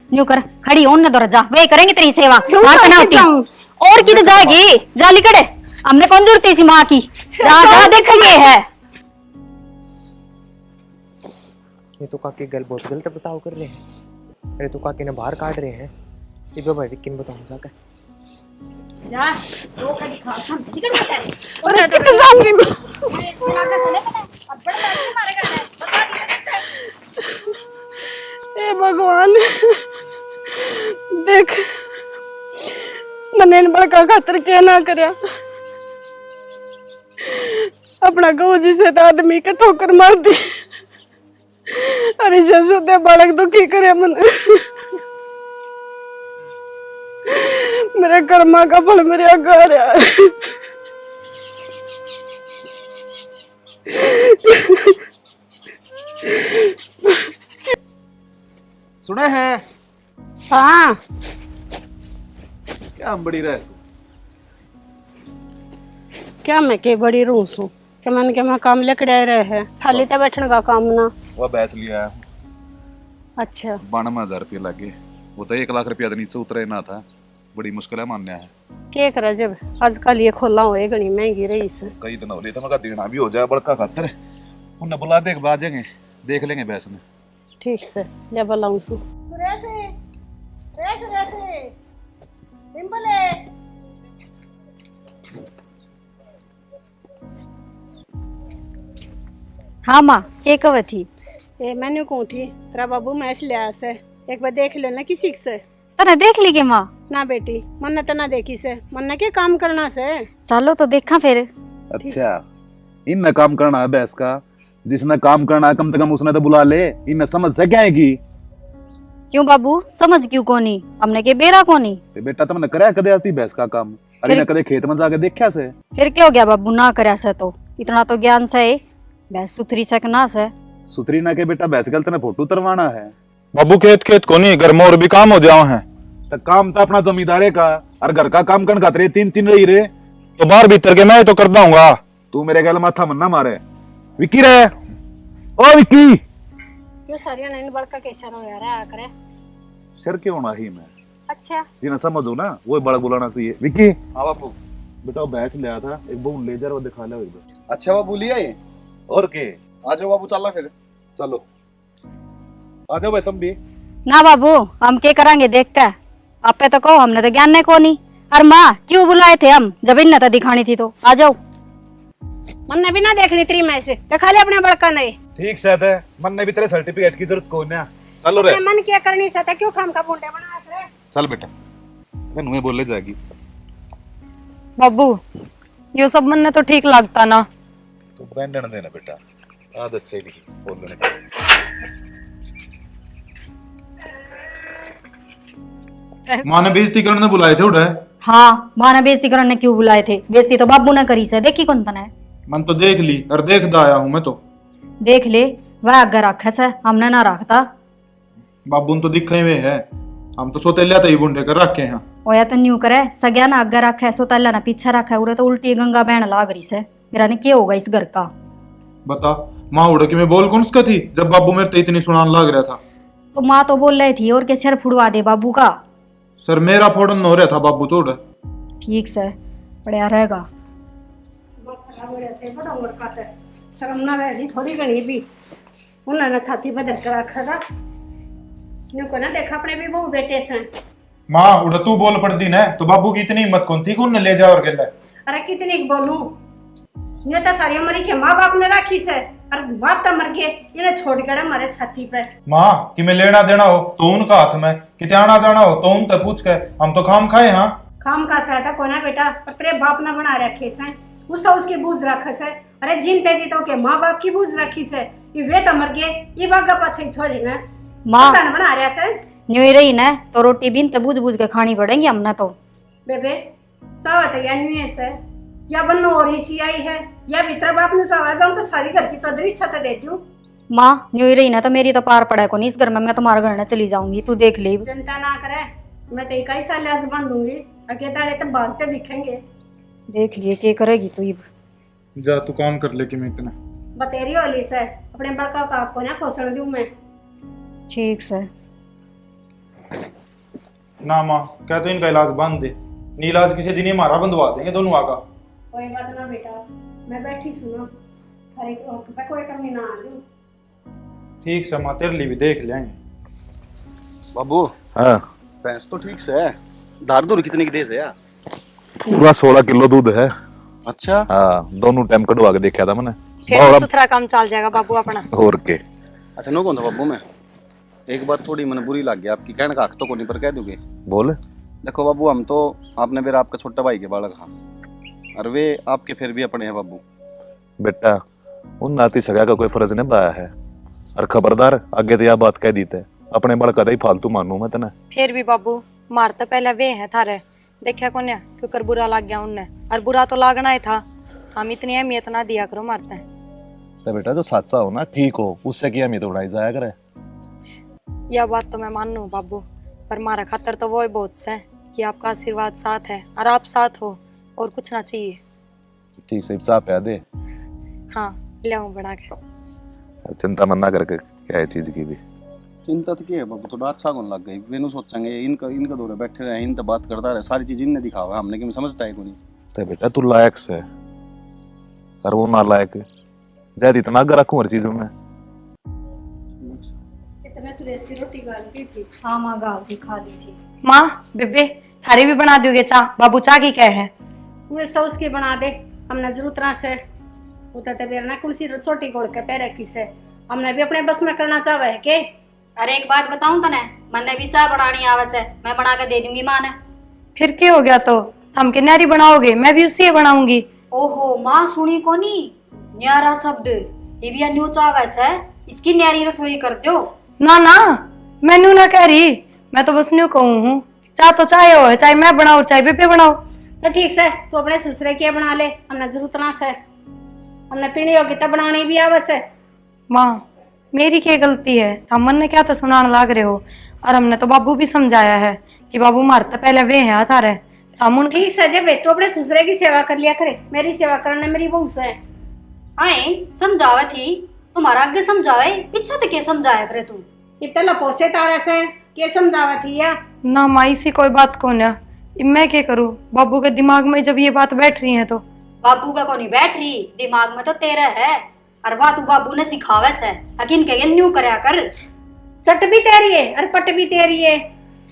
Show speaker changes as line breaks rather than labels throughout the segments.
New कर खड़ी हो न जा वे करेंगे तेरी सेवा मां कना होती और की तो जाएगी जाली कड़े हमने कौन जरूरत थी मां की जा जा देखेंगे है।
ये तो काके गल बहुत गलत बताओ कर रहे हैं। अरे तो काके ने बाहर काट रहे हैं। ये बाबा विक्की ने बताऊं जाकर
जा वो का दिखा हम टिकट बता
अरे कितने जाऊंगी मैं
चला के चले अब बड़ा पैसे मारेगा है बता दी
हे भगवान देख मैंने बड़का खातर क्या ना करया अपना गौ जी से तो आदमी के ठोकर मार दी अरे जसुदे बालक दुखी करे मन मेरे कर्मा का फल मेरे आगे आ रहा है।
सुना है
हाँ
क्या हम बड़ी रहे
क्या मैं के बड़ी रूस हूँ कि मन के मैं काम लेकर रहे हैं खाली तो बैठने का काम ना
वह बैस लिया है
अच्छा
92,000 लगे। वो तो 1 लाख रुपया नीचे उतरे ना था। बड़ी मुश्किल है मानने है
के करा जब आजकल ये खोला हुए घनी महंगी रही से
कई दिन हो तो मगर देना भी हो जाए बड़का खातर उन्हें बुला दे बाजेंगे देख लेंगे बैस में।
ठीक से ले बुलाऊं सु
हां मां के कव थी
ए मैंने कहूँ थी तेरा बाबू मैच लिया से एक बार देख लेना किसी से
तने देख ली के मां
ना बेटी मन ने तो ना देखी से मन ने क्या काम करना से
चलो तो देखा फिर
अच्छा इन काम करना है बैस का जिसने काम करना है कम से कम उसने तो बुला ले। इन समझ से क्या है की
क्यों बाबू समझ क्यों कोनी हमने के बेरा कोनी
बेटा तुमने कराया कदे आती बैस का काम अरे ना कदे खेत में जाके देखा से
फिर क्या हो गया बाबू ना करया से तो इतना तो ज्ञान से भैंस सुथरी सकना से
सुथरी ना के बेटा बैस गलत ने फोटो तरवाना है।
बाबू खेत खेत को नहीं घर में और भी काम हो जाओ हैं
तो काम तो अपना जमींदारे का और घर का काम करन खातिर 3 रही रे
तो बाहर भीतर के मैं तो कर दूंगा।
तू मेरे गल माथा मन्ना मारे विक्की रे ओ विक्की
क्यों सारिया नहीं बड़का कैसा हो यार आ करे
सर क्यों होना ही मैं
अच्छा
जिन्हें समझो ना वो बड़ा बुलाना चाहिए। विक्की
हाँ बापू।
बेटा भैंस लिया था एक बहु ले जा और दिखा ले एक बार।
अच्छा बापू लिया ये
और के
आ जाओ बापू चलना फिर
चलो आ जाओ भाई तुम भी।
ना बाबू हम के करांगे देख के आपे तो कहो हमने तो ज्ञान नहीं कोनी और माँ क्यों बुलाए थे हम जब इन तो दिखानी थी तो आ जाओ
मन ने भी ना देखनी तेरी मैं से दिखा ले अपने बड़का नहीं
ठीक सहत है मन ने भी तेरे सर्टिफिकेट की जरूरत कोई ना चलो रे
मन क्या करनी सकता क्यों खाम का बुंडे बना रे
चल बेटा मैं नुए बोलने जाएगी।
बाबू ये सब मन ने तो ठीक लगता ना
तो ब्रांडन देना बेटा आदत से नहीं बोलने की।
माँ ने बेइज्जती करने बुलाए थे उड़े।
हाँ माँ ने बेइज्जती करने क्यों बुलाए थे बेइज्जती तो बाबू ने करी से देखी कौन तना है
मन तो देख ली और देखता आया हूँ मैं तो।
देख ले वह अगर रखे से हमने ना रखता
बाबू तो दिखे हुए है हम तो सोते लिया ही बुंडे कर रखे हैं।
ओया तो न्यू करे सग्या ना अगर रखे सो तल्ला ना पीछे रखे उरे तो उल्टी गंगा बहन लाग रही से मेरा ने क्या होगा इस घर का
बता माँ उड़े कि मैं बोल कौन सा थी जब बाबू मेरे तो इतनी सुनान लग रहा था।
तो माँ तो बोल रही थी और के सिर फुड़वा दे बाबू का
सर मेरा फोड़न हो रहा था बाबू तो उड़े।
ठीक से बढ़िया रहेगा
शर्म ना रही थोड़ी घनी भी उन्होंने छाती पर धर कर रखा था न्यू को ना देखा अपने भी बहु बेटे से
माँ उड़ा तू बोल पड़ती ना तो बाबू की इतनी हिम्मत कौन थी कौन ले जा और कहता
अरे कितनी बोलूं ये तो सारी उम्र के माँ बाप ने राखी से और बाप तो मर गए इन्हें छोड़ कर हमारे छाती पे
माँ कि मैं लेना देना हो तो उनका हाथ में कि आना जाना हो तो उनसे पूछ के हम तो खाम खाए। हाँ
खाम का सहायता कोना बेटा पर तेरे बाप ना बना रखे से उससे उसकी बूझ रखे से अरे जिन तेजी तो के माँ बाप की बूझ रखी से ये वे तो मर गए ये बागा पाछे छोड़ी ना
माँ
बना रहा से
न्यू ही रही ना तो रोटी भी तो बूझ बूझ के खानी पड़ेगी हमने तो
बेबे चावत है या न्यू से या बन्नो और ही आई है या भीतर बाप नु चावा जाऊं तो सारी घर की चौधरी छत देती हूँ।
माँ न्यू ही रही ना तो मेरी तो पार पड़ा को नहीं इस घर में मैं तुम्हारे घर न चली जाऊंगी तू देख ले
चिंता ना करे मैं तो 21 साल आज बन दूंगी अकेला रहे तो बाजते दिखेंगे
देख लिए क्या करेगी तू
जा तू काम कर ले कि मैं इतना
बतेरी वाली से अपने बड़का का आपको ना खोसण दूं मैं
ठीक से
ना माँ, क्या तो इनका इलाज बंद दे। नी इलाज किसी दिन हमारा बंदवा देंगे दोनों आका।
कोई बात ना बेटा, मैं बैठी सुनो, थारे पे कोई कमी ना आ दूं।
ठीक से माँ, तेरे लिए भी देख लेंगे।
बाबू
हाँ
भैंस तो ठीक से है, धार दूर कितने की दे से यार?
पूरा 16 किलो दूध है।
अच्छा,
हाँ दोनों टाइम कटवा के देखा था मैंने।
फिर
और
तो
अब-
सुथरा काम चल जाएगा बाबू अपना।
और के
अच्छा नो कौन था बाबू? मैं एक बात थोड़ी मन बुरी लग गई आपकी, कहने का हक तो को नहीं, पर कह दोगे।
बोल।
देखो बाबू, हम तो आपने मेरा आपका छोटा भाई के बालक हाँ, और वे आपके फिर भी अपने हैं बाबू।
बेटा उन नाती सगा का कोई फर्ज नहीं पाया है, और खबरदार आगे तो यह बात कह दी थे, अपने बड़ कदा ही फालतू मानू मैं तना।
फिर भी बाबू मार तो पहले वे है थारे, देखा कौन है क्यों बुरा लग गया उनने, और बुरा तो लागना ही था। हम इतनी अहमियत ना दिया करो मारते हैं।
तो बेटा जो सच्चा हो ना, ठीक हो, उससे क्या अहमियत उड़ाई जाया करे।
यह बात तो मैं मानू बाबू, पर मारा खातर तो वो ही बहुत है कि आपका आशीर्वाद साथ है और आप साथ हो, और कुछ ना चाहिए।
ठीक से चाह प्या दे।
हाँ ले आऊं बना के।
चिंता मन ना करके, क्या है चीज की भी।
चिंता तो क्या है बाबू, थोड़ा अच्छा कौन लग गई। वेनु सोचेंगे इनका इनका दौरे बैठे रहे, इनसे बात करता रहे, सारी चीज इनने दिखावा है, हमने कि समझता है को नहीं।
तो बेटा तू लायक से, और वो ना लायक ज्यादा इतना अगर रखूं हर चीज में।
इतने सुरेश की रोटी गाल की थी।
हाँ माँ गाँव की खा ली थी। माँ बेबे थारी भी बना दोगे चाह? बाबू चाह की क्या है?
वो सॉस की बना दे, हमने जरूरत ना से उतर बेर ना कुलसी छोटी गोड़ के पैर रखी से, हमने भी अपने बस में करना चाहे है के।
अरे एक बात बताऊं तने, मैंने भी चाय बनानी आवत है, मैं बना के दे दूंगी माँ ने। फिर क्या हो गया तो हम के न्यारी बनाओगे, मैं भी उसी बनाऊंगी। ओहो माँ सुनी को नहीं, न्यारा शब्द ये भी न्यू चावस है, इसकी न्यारी रसोई कर दो। ना ना मैं न्यू ना कह रही, मैं तो बस न्यू कहूँ हूँ, चाह तो चाहे हो, चाहे मैं बनाऊ चाहे बेबे बनाओ।
तो ठीक से तू अपने ससुरे के बना ले, हमने जरूरत ना से, हमने पीनी होगी तब बनानी भी आवश्य है।
माँ मेरी क्या गलती है, हमन ने क्या तो सुनाने लाग रहे हो, और हमने तो बाबू भी समझाया है कि बाबू मारता पहले वे है थारे। हम
ठीक से जब तू अपने ससुरे की सेवा कर लिया करे, मेरी सेवा करना मेरी बहू से है।
आए समझावा थी तुम्हारा, आगे समझावे पीछे तो क्या समझाया करे तू?
इतने लपोसे तारा से के समझावा थी या
ना माई सी कोई बात कौन है, मैं क्या करूँ? बाबू के दिमाग में जब ये बात बैठ रही है तो। बाबू का कौन बैठ रही, दिमाग में तो तेरा है, और बात तू बाबू ने सिखावे से, हकीन के न्यू करया कर।
चट भी तेरी है और पट भी तेरी है।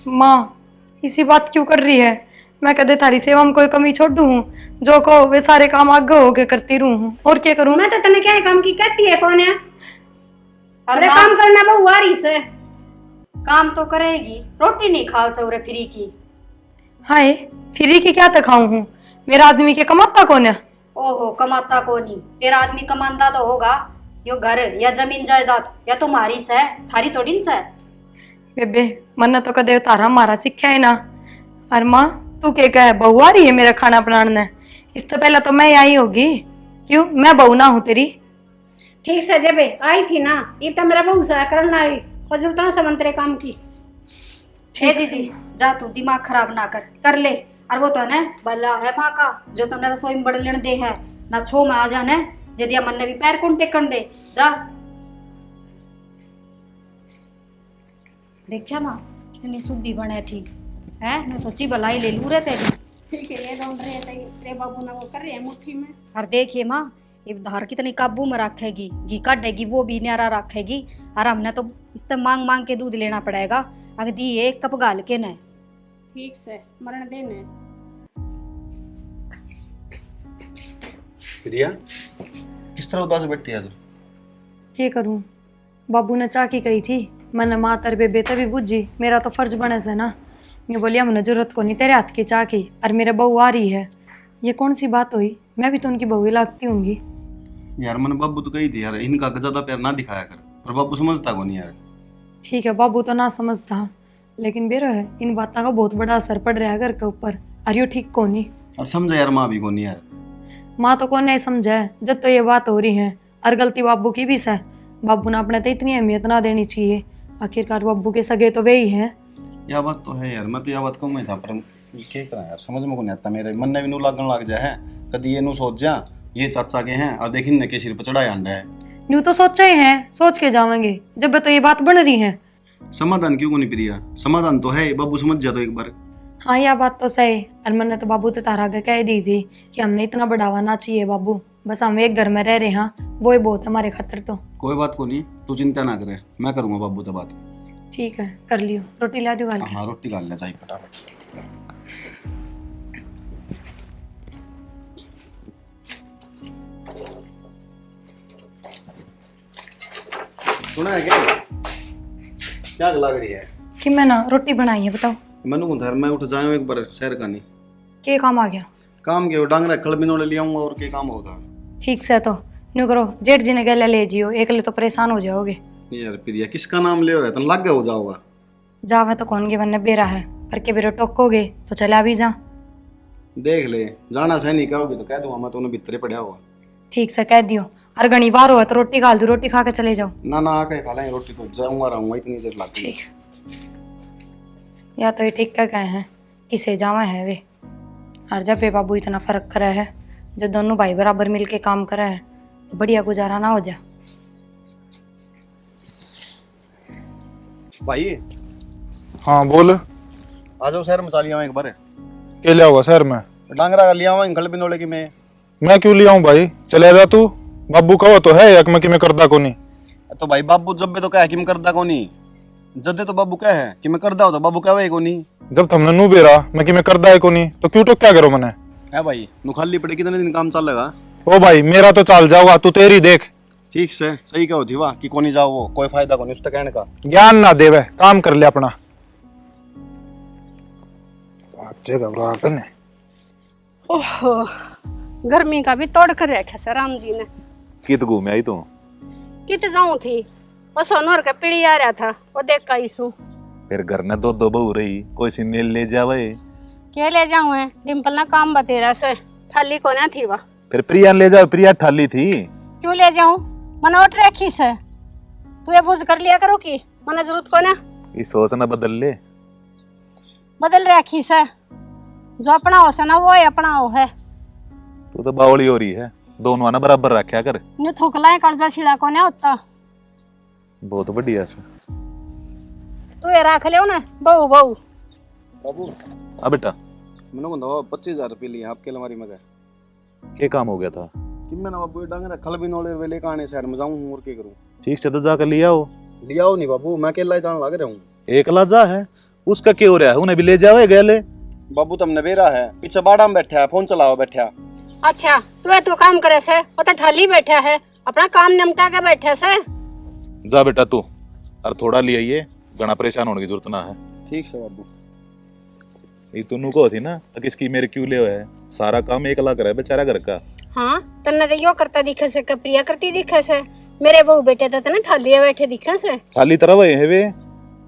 माँ इसी बात क्यों कर रही है? मैं कदे थारी सेवा में कोई कमी छोड़ू हूँ? जो कहो वे सारे काम आगे होके करती रहूं, और क्या करूँ?
मैं तो तने क्या काम की कहती है कौन है? अरे काम करना बहू आ रही से।
काम तो करेगी, रोटी नहीं खाओ सौरे फ्री की। हाय फ्री की क्या तो खाऊं हूँ, मेरा आदमी के कमाता कौन है? ओहो कमाता कौन नहीं, तेरा आदमी कमाता तो होगा, यो घर या जमीन जायदाद या तुम्हारी से, थारी थोड़ी से। बेबे मन तो कदे तारा मारा सीखा है ना। और माँ तू क्या कहे, बहू आ रही है मेरा खाना बनाने? इससे पहले तो मैं आई होगी, क्यों मैं बहू ना हूँ तेरी?
ठीक से जब आई थी ना, ये तो मेरा बहू सा करना आई फजलता समंतरे काम की।
ठीक दीदी जा, तू दिमाग खराब ना कर ले। और वो तो है ना भला है माँ का, जो तुमने रसोई में बड़ लेने दे है ना, छो में आ जाने यदि मन ने भी पैर कौन टेकन दे जा। देखा माँ कितनी शुद्धि बने थी है, न सोची भलाई ले लू रे तेरी।
ठीक है ये ढूंढ रहे थे तेरे बाबू ने, वो कर रहे हैं मुट्ठी में।
और देखिए माँ ये धार कितनी काबू में रखेगी, घी काटेगी वो भी न्यारा रखेगी, और हमने तो इससे मांग मांग के दूध लेना पड़ेगा, अगर दी एक कप गाल के न।
ठीक से मरण देने।
प्रिया किस तरह उदास बैठी है आज?
क्या करूं, बाबू ने चाकी कही थी, मैंने माँ तर बेबे तभी बुझी, मेरा तो फर्ज बने से ना। मैं बोलिया मैंने जरूरत को नहीं तेरे हाथ की चाह की, और मेरे बहू आ रही है, ये कौन सी बात हुई? मैं भी तो उनकी बहू ही लगती होंगी।
यार मैंने बाबू तो कही थी यार, इनका ज्यादा प्यार ना दिखाया कर, पर बाबू समझता को नहीं यार।
ठीक है बाबू तो ना समझता, लेकिन बेरो है इन बातों का बहुत बड़ा असर पड़ रहा है घर के ऊपर, और यो ठीक को नहीं।
और समझा यार, माँ भी को नहीं यार।
माँ तो कौन नहीं समझे जब तो ये बात हो रही है, और गलती बाबू की भी है। बाबू ने अपने तो इतनी अहमियत ना देनी चाहिए, आखिरकार बाबू के सगे तो वे ही हैं।
यह बात तो है यार, मैं तो यह बात कम ही था, पर क्या करा यार, समझ में को नहीं आता। मेरे मन ने भी नू लागन लग जाए है, कभी ये नू सोच जा ये चाचा के हैं, और देखिन ने के सिर पर चढ़ाया अंडा है।
न्यू तो सोचा ही है, सोच के जावेंगे जब तो ये बात बन रही है।
समाधान क्यों को नहीं प्रिया? समाधान तो है, बाबू समझ जा तो एक बार।
हाँ यह बात तो सही। और मैंने तो बाबू तो तारा आगे कह दी थी कि हमने इतना बढ़ावा ना चाहिए बाबू, बस हम एक घर में रह रहे हैं, वो ही बहुत हमारे खातिर। तो
कोई बात को नहीं, तू चिंता ना करे, मैं करूंगा बाबू तो बात।
ठीक है कर लियो। रोटी ला दो गाल के।
हाँ रोटी गाल ले चाहिए फटाफट। सुना है क्या लग रही है?
कि मैं ना रोटी बनाई है, बताओ।
मनु को घर में उठ जाए एक बार शहर का नहीं
के काम आ गया?
काम के डांगरा खल बिनोले ले आऊंगा और के काम होगा।
ठीक से तो न्यू करो, जेठ जी ने गले ले जियो, एकले तो परेशान हो जाओगे।
यार प्रिया किसका नाम ले है, तो लग हो जाओगा।
जावे तो कौन के बनने बेरा है, पर के बेरो टोकोगे तो चला भी जा।
देख ले, जाना सही नहीं कहोगे तो कह दूंगा मैं, तो भीतरे पड़ा हुआ।
ठीक से कह दियो। और घनी बार हो तो रोटी गाल दो, रोटी खा के चले जाओ।
ना ना आके खा लेंगे रोटी, तो जाऊंगा रहूंगा इतनी देर लगती है।
ठीक। या तो ये ठीक क्या गए हैं किसे जावा है वे। और जब ये बाबू इतना फर्क करे है, जब दोनों भाई बराबर मिलके काम करे है तो बढ़िया गुजारा ना हो जा।
भाई
हाँ बोल।
आ जाओ शहर में चली आऊँ एक बार।
के लिया होगा शहर में?
डांगरा का लिया हुआ खल बिनोले की
मैं क्यों लिया हूँ भाई, चले जा तू। बाबू कहो तो है एक में कि मैं करदा को नहीं।
तो भाई बाबू जब भी तो कहे कि मैं करदा को नहीं, जदे तो बाबू कहे कि मैं करदा हो तो बाबू कहे को नहीं।
जब तुमने नू बेरा मैं कि मैं करदा है को नहीं, तो क्यों तो क्या करो मैंने?
है भाई नु खाली पड़े कितने दिन काम चलेगा?
ओ भाई मेरा तो चल जाओगा, तू तेरी देख।
ठीक से सही कहो थी वाह कि कोनी जाओ, वो कोई फायदा को नहीं उसका कहने का।
ज्ञान ना देवे, काम कर ले अपना।
ओहो, गर्मी का भी तोड़ कर रखा सर राम जी ने।
कित घूमे आई तू?
कित जाऊं थी, वो सोनोर का पीढ़ी आ रहा था, वो देख का इसू।
फिर घर ने दो बहू रही, कोई सी नेल ले जावे।
के ले जाऊं है, डिम्पल ना काम बतेरा से थाली को ना थी वह।
फिर प्रिया ले जाओ, प्रिया ठाली थी।
क्यों ले जाऊं, मना उठ रखी से। तू ये बुझ कर लिया करो कि मना जरूरत को ना।
ये सोच ना बदल ले।
बदल रखी से, जो अपना हो ना वो ही अपना हो है।
तू तो बावली हो रही है, दोनों ना बराबर रखा कर।
न्यू थुकला है कर्जा छिड़ा को ना होता।
बहुत बढ़िया से।
तू ये रख ले ना बहू बहू।
बाबू
आ बेटा,
मैंने को 25,000 रुपये लिए आपके अलमारी में गए।
क्या काम हो गया था?
कि मैं ना बाबू डांगरा खल बिनोले वेले काने शहर में जाऊं और क्या करूं।
ठीक से तो जाकर लिया हो।
लिया हो नहीं बाबू, मैं अकेला जान लग रहा हूं।
एकला जा है, उसका क्या हो रहा है? उन्हें भी ले जाओ गले।
बाबू तुमने बेरा है, पीछे बाड़ा में बैठा है, फोन चलाओ बैठा।
अच्छा तू काम करे से, वो तो ठाली बैठा है, अपना काम निपटा के बैठे से।
जा बेटा तू, और थोड़ा ले आइए, घना परेशान होने की जरूरत ना है।
ठीक है बाबू।
ये तुन्नू को थी ना तो किसकी मेरे क्यों ले है? सारा काम एकला करे बेचारा घर का।
हाँ तन्ने तो यो करता दिखे से, प्रिया करती दिखे से। मेरे बहू बेटे तो तने ठाली बैठे दिखे से।
खाली तरह वही है वे,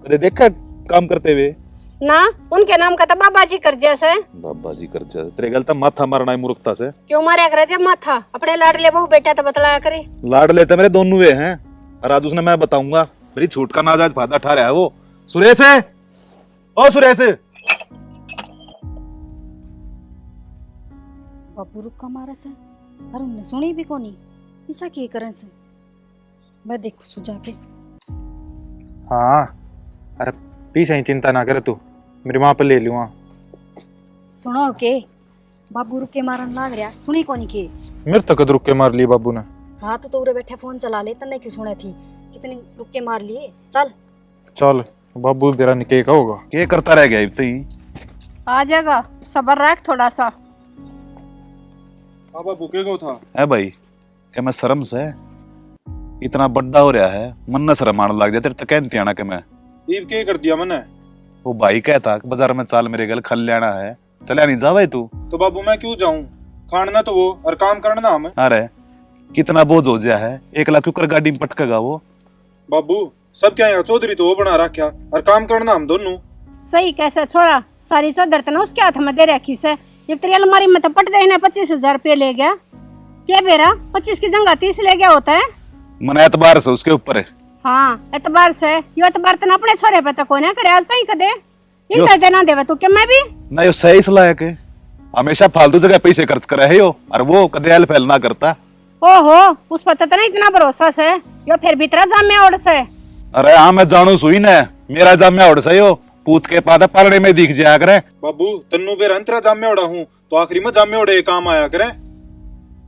कदे देखा काम करते हुए?
ना उनके नाम का तो बाबा जी कर जैसे।
बाबा जी कर जा, तेरे गलता माथा मारना है मूर्खता से।
क्यों मारे अगर जब माथा अपने लाडले बहू बेटा तो बतलाया करे।
लाड लेते मेरे दोनों वे हैं, और आज उसने मैं बताऊंगा मेरी छूट का नाजायज फायदा उठा रहा है वो। सुरेश है, ओ सुरेश।
बाबू रुका मारे से, और उनने सुनी भी कोनी। ऐसा की करन से, मैं देखू सुझा के।
हाँ अरे पीछे ही चिंता ना करे तू, मेरी माँ पे ले लूँ।
सुनो के बाबू रुक के मारन लाग रहा, सुनी कोनी के?
मेरे तक रुक के मार ली बाबू ने।
हाँ तो उरे बैठे फोन चला ले, तन्ने की सुने थी कितनी रुक के मार लिए। चल
चल बाबू तेरा निके का होगा।
क्या करता रह गया इतना ही?
आ जाएगा, सबर रख थोड़ा सा।
बाबू के था
है भाई, क्या मैं शर्म से इतना बड़ा हो रहा है, मन न शर्म आने लग जाए तेरे तो कहती आना के मैं।
ईब के कर दिया मैंने?
वो भाई कहता कि बाजार में चाल मेरे गल खल लेना है, चलिया नहीं जावे तू?
तो बाबू मैं क्यों जाऊं, खाना तो वो और काम करना हमें।
अरे कितना बोझ हो गया है, 1 लाख क्यों कर गाड़ी में पटकेगा वो?
बाबू सब क्या यहाँ चौधरी तो वो बना रखा, और काम करना हम दोनों।
सही कैसे छोरा, सारी चौधर तो उसके हाथ में दे रखी से। जब तेरी अलमारी में तो पट देने 25,000 रुपये ले गया। क्या बेरा 25 की जगह 30 ले गया होता है।
मन एतबार से उसके ऊपर है।
हाँ एतबार से, यो एतबार तो अपने छोरे पे तो कोई ना करे, आज तक कदे इन देना देवे तू। क्या मैं भी
ना यो सही सलाह है के हमेशा फालतू जगह पैसे खर्च करे है यो, और वो कदे हेल्प ना करता।
ओहो उस पर तो इतना भरोसा से, यो फिर भीतर जामे ओढ़ से।
अरे हाँ मैं जानू सुई ने मेरा जाम्या उड़ सही हो पूत के पादा पालने में दिख जाया करे।
बाबू तन्नू बेर अंतरा जामे उड़ा हूँ तो आखिरी में जामे उड़े काम आया करे।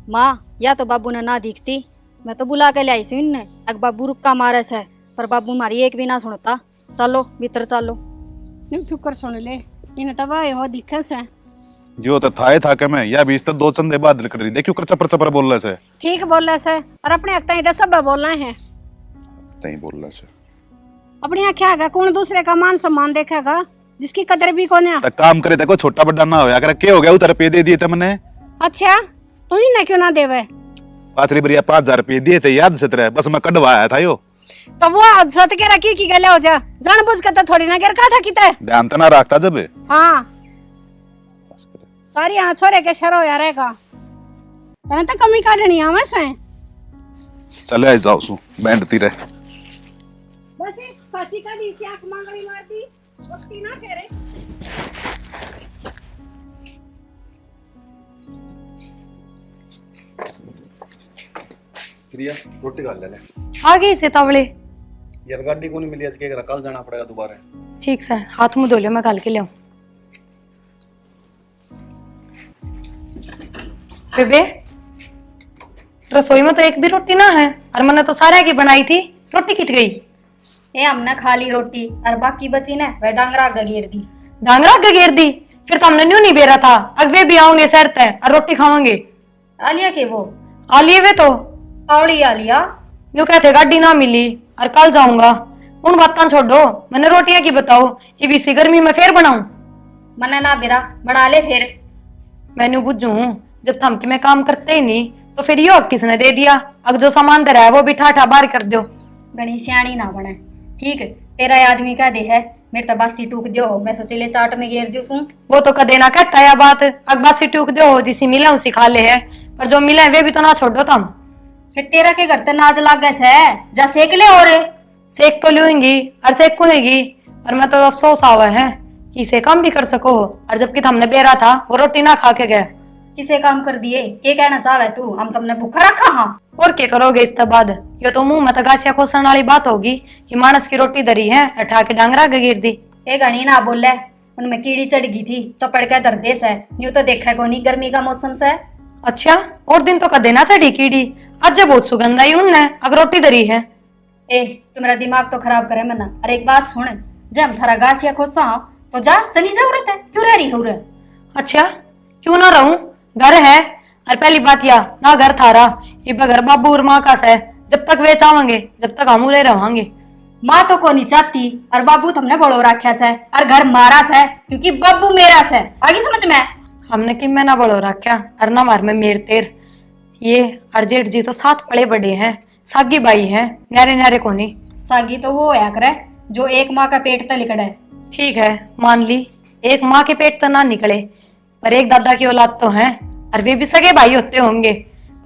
माँ या तो बाबू ने ना दिखती, मैं तो बुला के लाई सी इनने। अग बाबू रुक्का मारे से, पर बाबू मारी एक भी ना सुनता। चलो भीतर चलो।
न्यू क्यों कर सुन ले, इन तबाह हो दिखे से।
जो तो था के मैं या बीच तो 2 चंदे बाद निकल रही देखियो कर चपर चपर बोल रहे से।
ठीक बोल रहे से, और अपने हक तो सब बोल रहे हैं।
तई बोल रहे से
अपनी आँखें आगा कौन दूसरे का मान सम्मान देखेगा जिसकी कदर भी कौन है।
तो काम करे देखो छोटा बड़ा ना होया करे। क्या हो गया उधर रुपये दे दिए थे मैंने।
अच्छा तू ही ना क्यों ना देवे।
पाथरी बरिया 5000 रुपये दिए थे याद से तेरे, बस मैं कटवाया था यो।
तो वो सत के रखी की गले हो जा जान बुझ के तो थोड़ी ना गिर का था किते
ध्यान तो ना रखता जब।
हाँ सारी यहाँ छोरे के शरो यार रहेगा तने तो कमी काटनी है वैसे।
चले आई जाओ सु बैंडती रहे
बस एक साची का दी सी आंख मांगली मारती वक्ती ना फेरे।
प्रिया रोटी खा ले ले।
आ गई से तावड़े।
यार गाड़ी को नहीं मिली आज, के कल जाना पड़ेगा दोबारा।
ठीक से हाथ मुंह धो लियो, मैं कल के लियाऊं। बेबे रसोई में तो एक भी रोटी ना है, और मैंने तो सारे की बनाई थी, रोटी किट गई।
ए हमने खा ली रोटी और बाकी बची ने वह डांगरा गगेर दी।
डांगरा गगेर दी? फिर तो हमने न्यू नहीं बेरा था। अगवे भी आओगे शहर तय और रोटी खाओगे।
आलिया के वो
आलिए वे तो
तावड़ी आलिया
जो कहते गाड़ी ना मिली और कल जाऊंगा। उन बातों छोड़ो, मैंने रोटियां की बताओ, ये भी इसी गर्मी में फिर बनाऊं?
मने ना बिरा बना ले फिर।
मैंने बुझू जब थम के मैं काम करते ही नहीं तो फिर यो किसने दे दिया। अब जो सामान दे रहा है वो भी ठाठा बाहर कर दो।
गणी सियाणी ना बने ठीक है। तेरा आदमी का दे है मेरे तो बासी टूक दियो, मैं सोचिले चाट में घेर दियो सू।
वो तो कदे ना कहता है बात, अकबासी टूक दो जिसी मिला उसी खा ले है, पर जो मिला है वे भी तो ना छोड़ो तुम।
फिर तेरा के घर ते नाज लाग गए से जा सेक ले और
सेक तो लूंगी और सेक कुएगी, और मैं तो अफसोस आवा है कि इसे काम भी कर सको। और जबकि हमने बेरा था वो रोटी ना खा के गया।
किसे काम कर दिए के कहना चाहे तू? हम तुमने भूखा रखा। हाँ
और क्या करोगे इसके बाद? ये तो मुंह में तगासिया खोसने वाली बात होगी कि मानस की रोटी धरी है उठा के डांगरा गिर दी।
ए गणी ना बोले, उनमें कीड़ी चढ़ गई थी चपड़ के दर्देस है। यूं तो देखा को नहीं गर्मी का मौसम से।
अच्छा और दिन तो कदे ना चढ़ी कीड़ी, आज बहुत सुगंध आई उनने अगर रोटी धरी है।
ए तुम्हारा दिमाग तो खराब करे मना। अरे एक बात सुन, जब हम थारा गासिया खोसा तो जा चली जा औरत है क्यों रह रही हो रे?
अच्छा क्यों ना रहूं, घर है। और पहली बात या ना घर थारा, ये बगर बाबू और माँ का है। जब तक वे चाहेंगे जब तक हम उरे रहेंगे।
माँ तो को नहीं चाहती और बाबू तुमने बड़ो रखा से और घर मारा से क्योंकि बाबू मेरा से। आगे समझ में?
हमने कि मैं ना बड़ो रखा और ना मार में मेर तेर। ये और जेठ जी तो साथ पड़े बड़े हैं, सागी बाई है, न्यारे न्यारे को नहीं।
सागी तो वो होया करे जो एक माँ का पेट तक निकले।
ठीक है मान ली, एक माँ के पेट तो ना निकले पर एक दादा की औलाद तो है, और वे भी सगे भाई होते होंगे।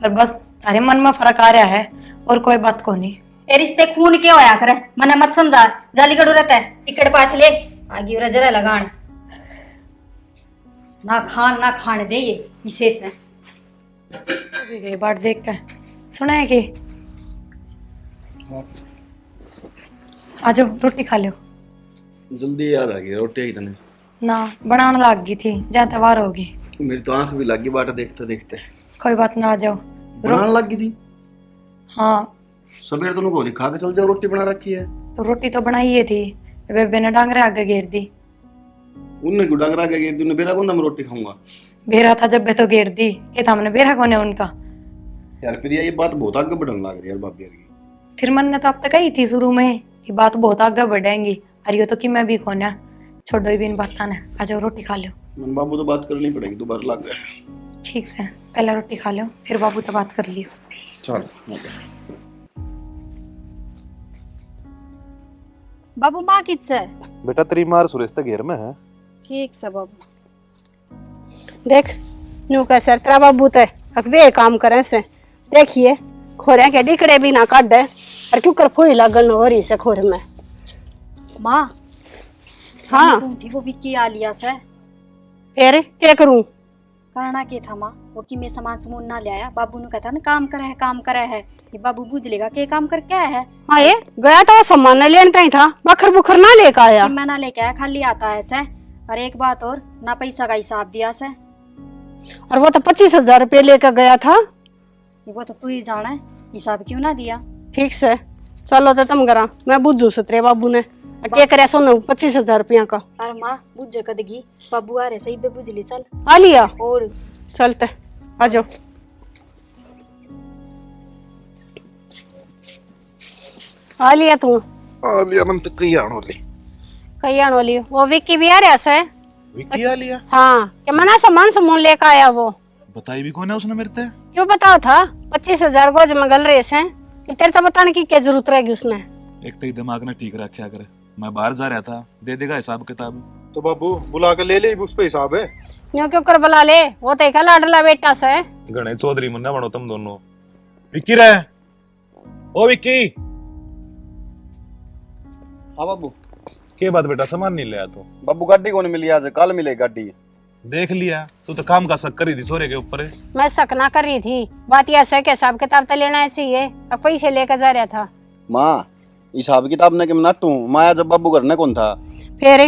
पर बस तारे मन में फर्क आ रहा है और कोई बात को नहीं।
ए रिश्ते खून के होया करे, मने मत समझा। जाली गड़ू रहता है टिकट पाथ ले आगे उरा जरा लगान ना खान दे ये विशेष है।
भी गई बाट देख के सुना है कि आजो रोटी खा लो।
जल्दी याद आ गई रोटी ही तने
ना बनाने लग गई थी, जहाँ तवार होगी।
मेरी तो आंख भी लग गई बाट देखते देखते।
कोई बात ना, आ जाओ।
बनाने लग गई थी?
हाँ
सवेरे तो को खा के चल जाओ, रोटी बना रखी है।
तो रोटी तो बनाई ही थी, बेबे ने डांगरे आगे घेर दी।
उनने क्यों डांगरा के घेर दी? उन्हें बेरा कौन था मैं रोटी खाऊंगा?
बेरा था जब बे तो घेर दी, ये तो हमने बेरा कोने उनका।
यार प्रिया ये बात बहुत आगे बढ़ने लग रही है यार बाप यार की।
फिर मन ने तो अब तक कही थी शुरू में कि बात बहुत आगे बढ़ेंगी, और ये तो कि मैं भी खोना छोड़ो भी इन बातों ने। आ जाओ रोटी खा लो।
मन बाबू तो बात करनी पड़ेगी, दोबारा लग गए।
ठीक से पहले रोटी खा लो फिर बाबू तो बात कर लियो।
चल
बाबू माँ किस है?
बेटा तेरी मार सुरेश तक घेर में है।
ठीक से बाबू।
देख न्यू का सर तेरा बाबू ते वे काम करे से देखिए खोरे के डिकड़े भी ना काट दे और क्यों कर फोई लागल हो रही से खोर में।
माँ
हाँ
थी वो विक्की आलिया से।
फिर क्या करूं?
करना के था माँ वो कि मैं सामान सुमून ना ले आया बाबू ने कहता ना काम करे है ये बाबू बुझ लेगा के काम कर क्या है
हाँ ये गया तो सामान न लेने कहीं था, बखर बुखर ना लेकर आया।
कि मैं ना लेके आया खाली आता है ऐसे। और एक बात और ना पैसा का हिसाब दिया से।
और वो तो 25,000 रुपये लेकर गया था।
वो तो तू ही जाना है हिसाब क्यों ना दिया।
ठीक से चलो तो तुम करा, मैं बुझू सुतरे बाबू ने क्या करे सोना 25,000 रुपया का।
अरे माँ बुझ कदगी बाबू आ रहे सही पे बुझ ली चल
आ लिया
और
चलते आ जाओ। आ लिया तू
आ लिया मन तो कहीं आनो ले।
कहीं आने वाली वो विक्की भी आ रहा से।
विक्की आ लिया?
हाँ क्या मना सामान समून लेकर आया वो।
बताई भी कौन है उसने मेरे से?
क्यों बताओ था 25,000 गोज में गल रहे से कि तेरे तो बताने की क्या जरूरत रहेगी उसने।
एक तो दिमाग ने ठीक रखा करे, मैं बाहर जा रहा था, दे देगा हिसाब किताब।
तो बाबू बुला के ले उस पे हिसाब है।
यूं क्यों कर बुला ले, वो तो एक लाडला बेटा से।
गणे चौधरी मुन्ना बनो तुम दोनों। विक्की रे, ओ विक्की।
हाँ बाबू।
के बात बेटा सामान नहीं ले आया तू?
बाबू गाड़ी कौन मिली आज, कल मिले गाड़ी।
देख लिया तू तो काम का शक करी थी सोरे के ऊपर।
मैं शक ना कर रही थी, बात यह है कि हिसाब किताब तो लेना चाहिए, अब पैसे लेकर जा रहा था।
माँ हिसाब किताब ने कि नाटू माया जब बाबू घर ने कौन था।
फिर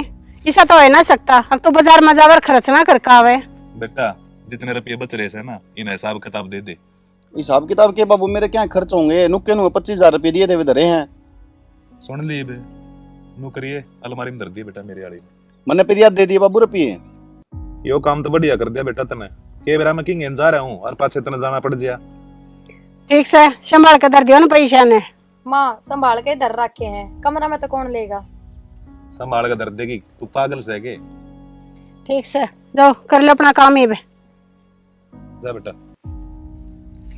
ऐसा तो हो ना सकता, अब तो बाजार में जाकर खर्च ना कर कावे।
बेटा जितने रुपये बच रहे से ना इन हिसाब किताब दे दे।
हिसाब किताब के बाबू मेरे क्या खर्च होंगे, नुक्के नु 25,000 रुपये दिए थे वे धरे हैं।
सुन ली बे, नु करिए अलमारी में धर दी बेटा मेरी आड़ी।
मैंने फिर याद दे दिए बाबू रुपये।
यो काम तो बढ़िया कर दिया बेटा तने। के बेरा में किंग जा रहा हूँ और पाछे तने जाना पड़ गया।
ठीक से संभाल कर दर दियो ना पैसा ने।
माँ संभाल के इधर रखे हैं, कमरा में तो कौन लेगा।
संभाल के धर देगी, तू पागल से है के?
ठीक से जाओ कर लो अपना काम ही बे।
जा बेटा।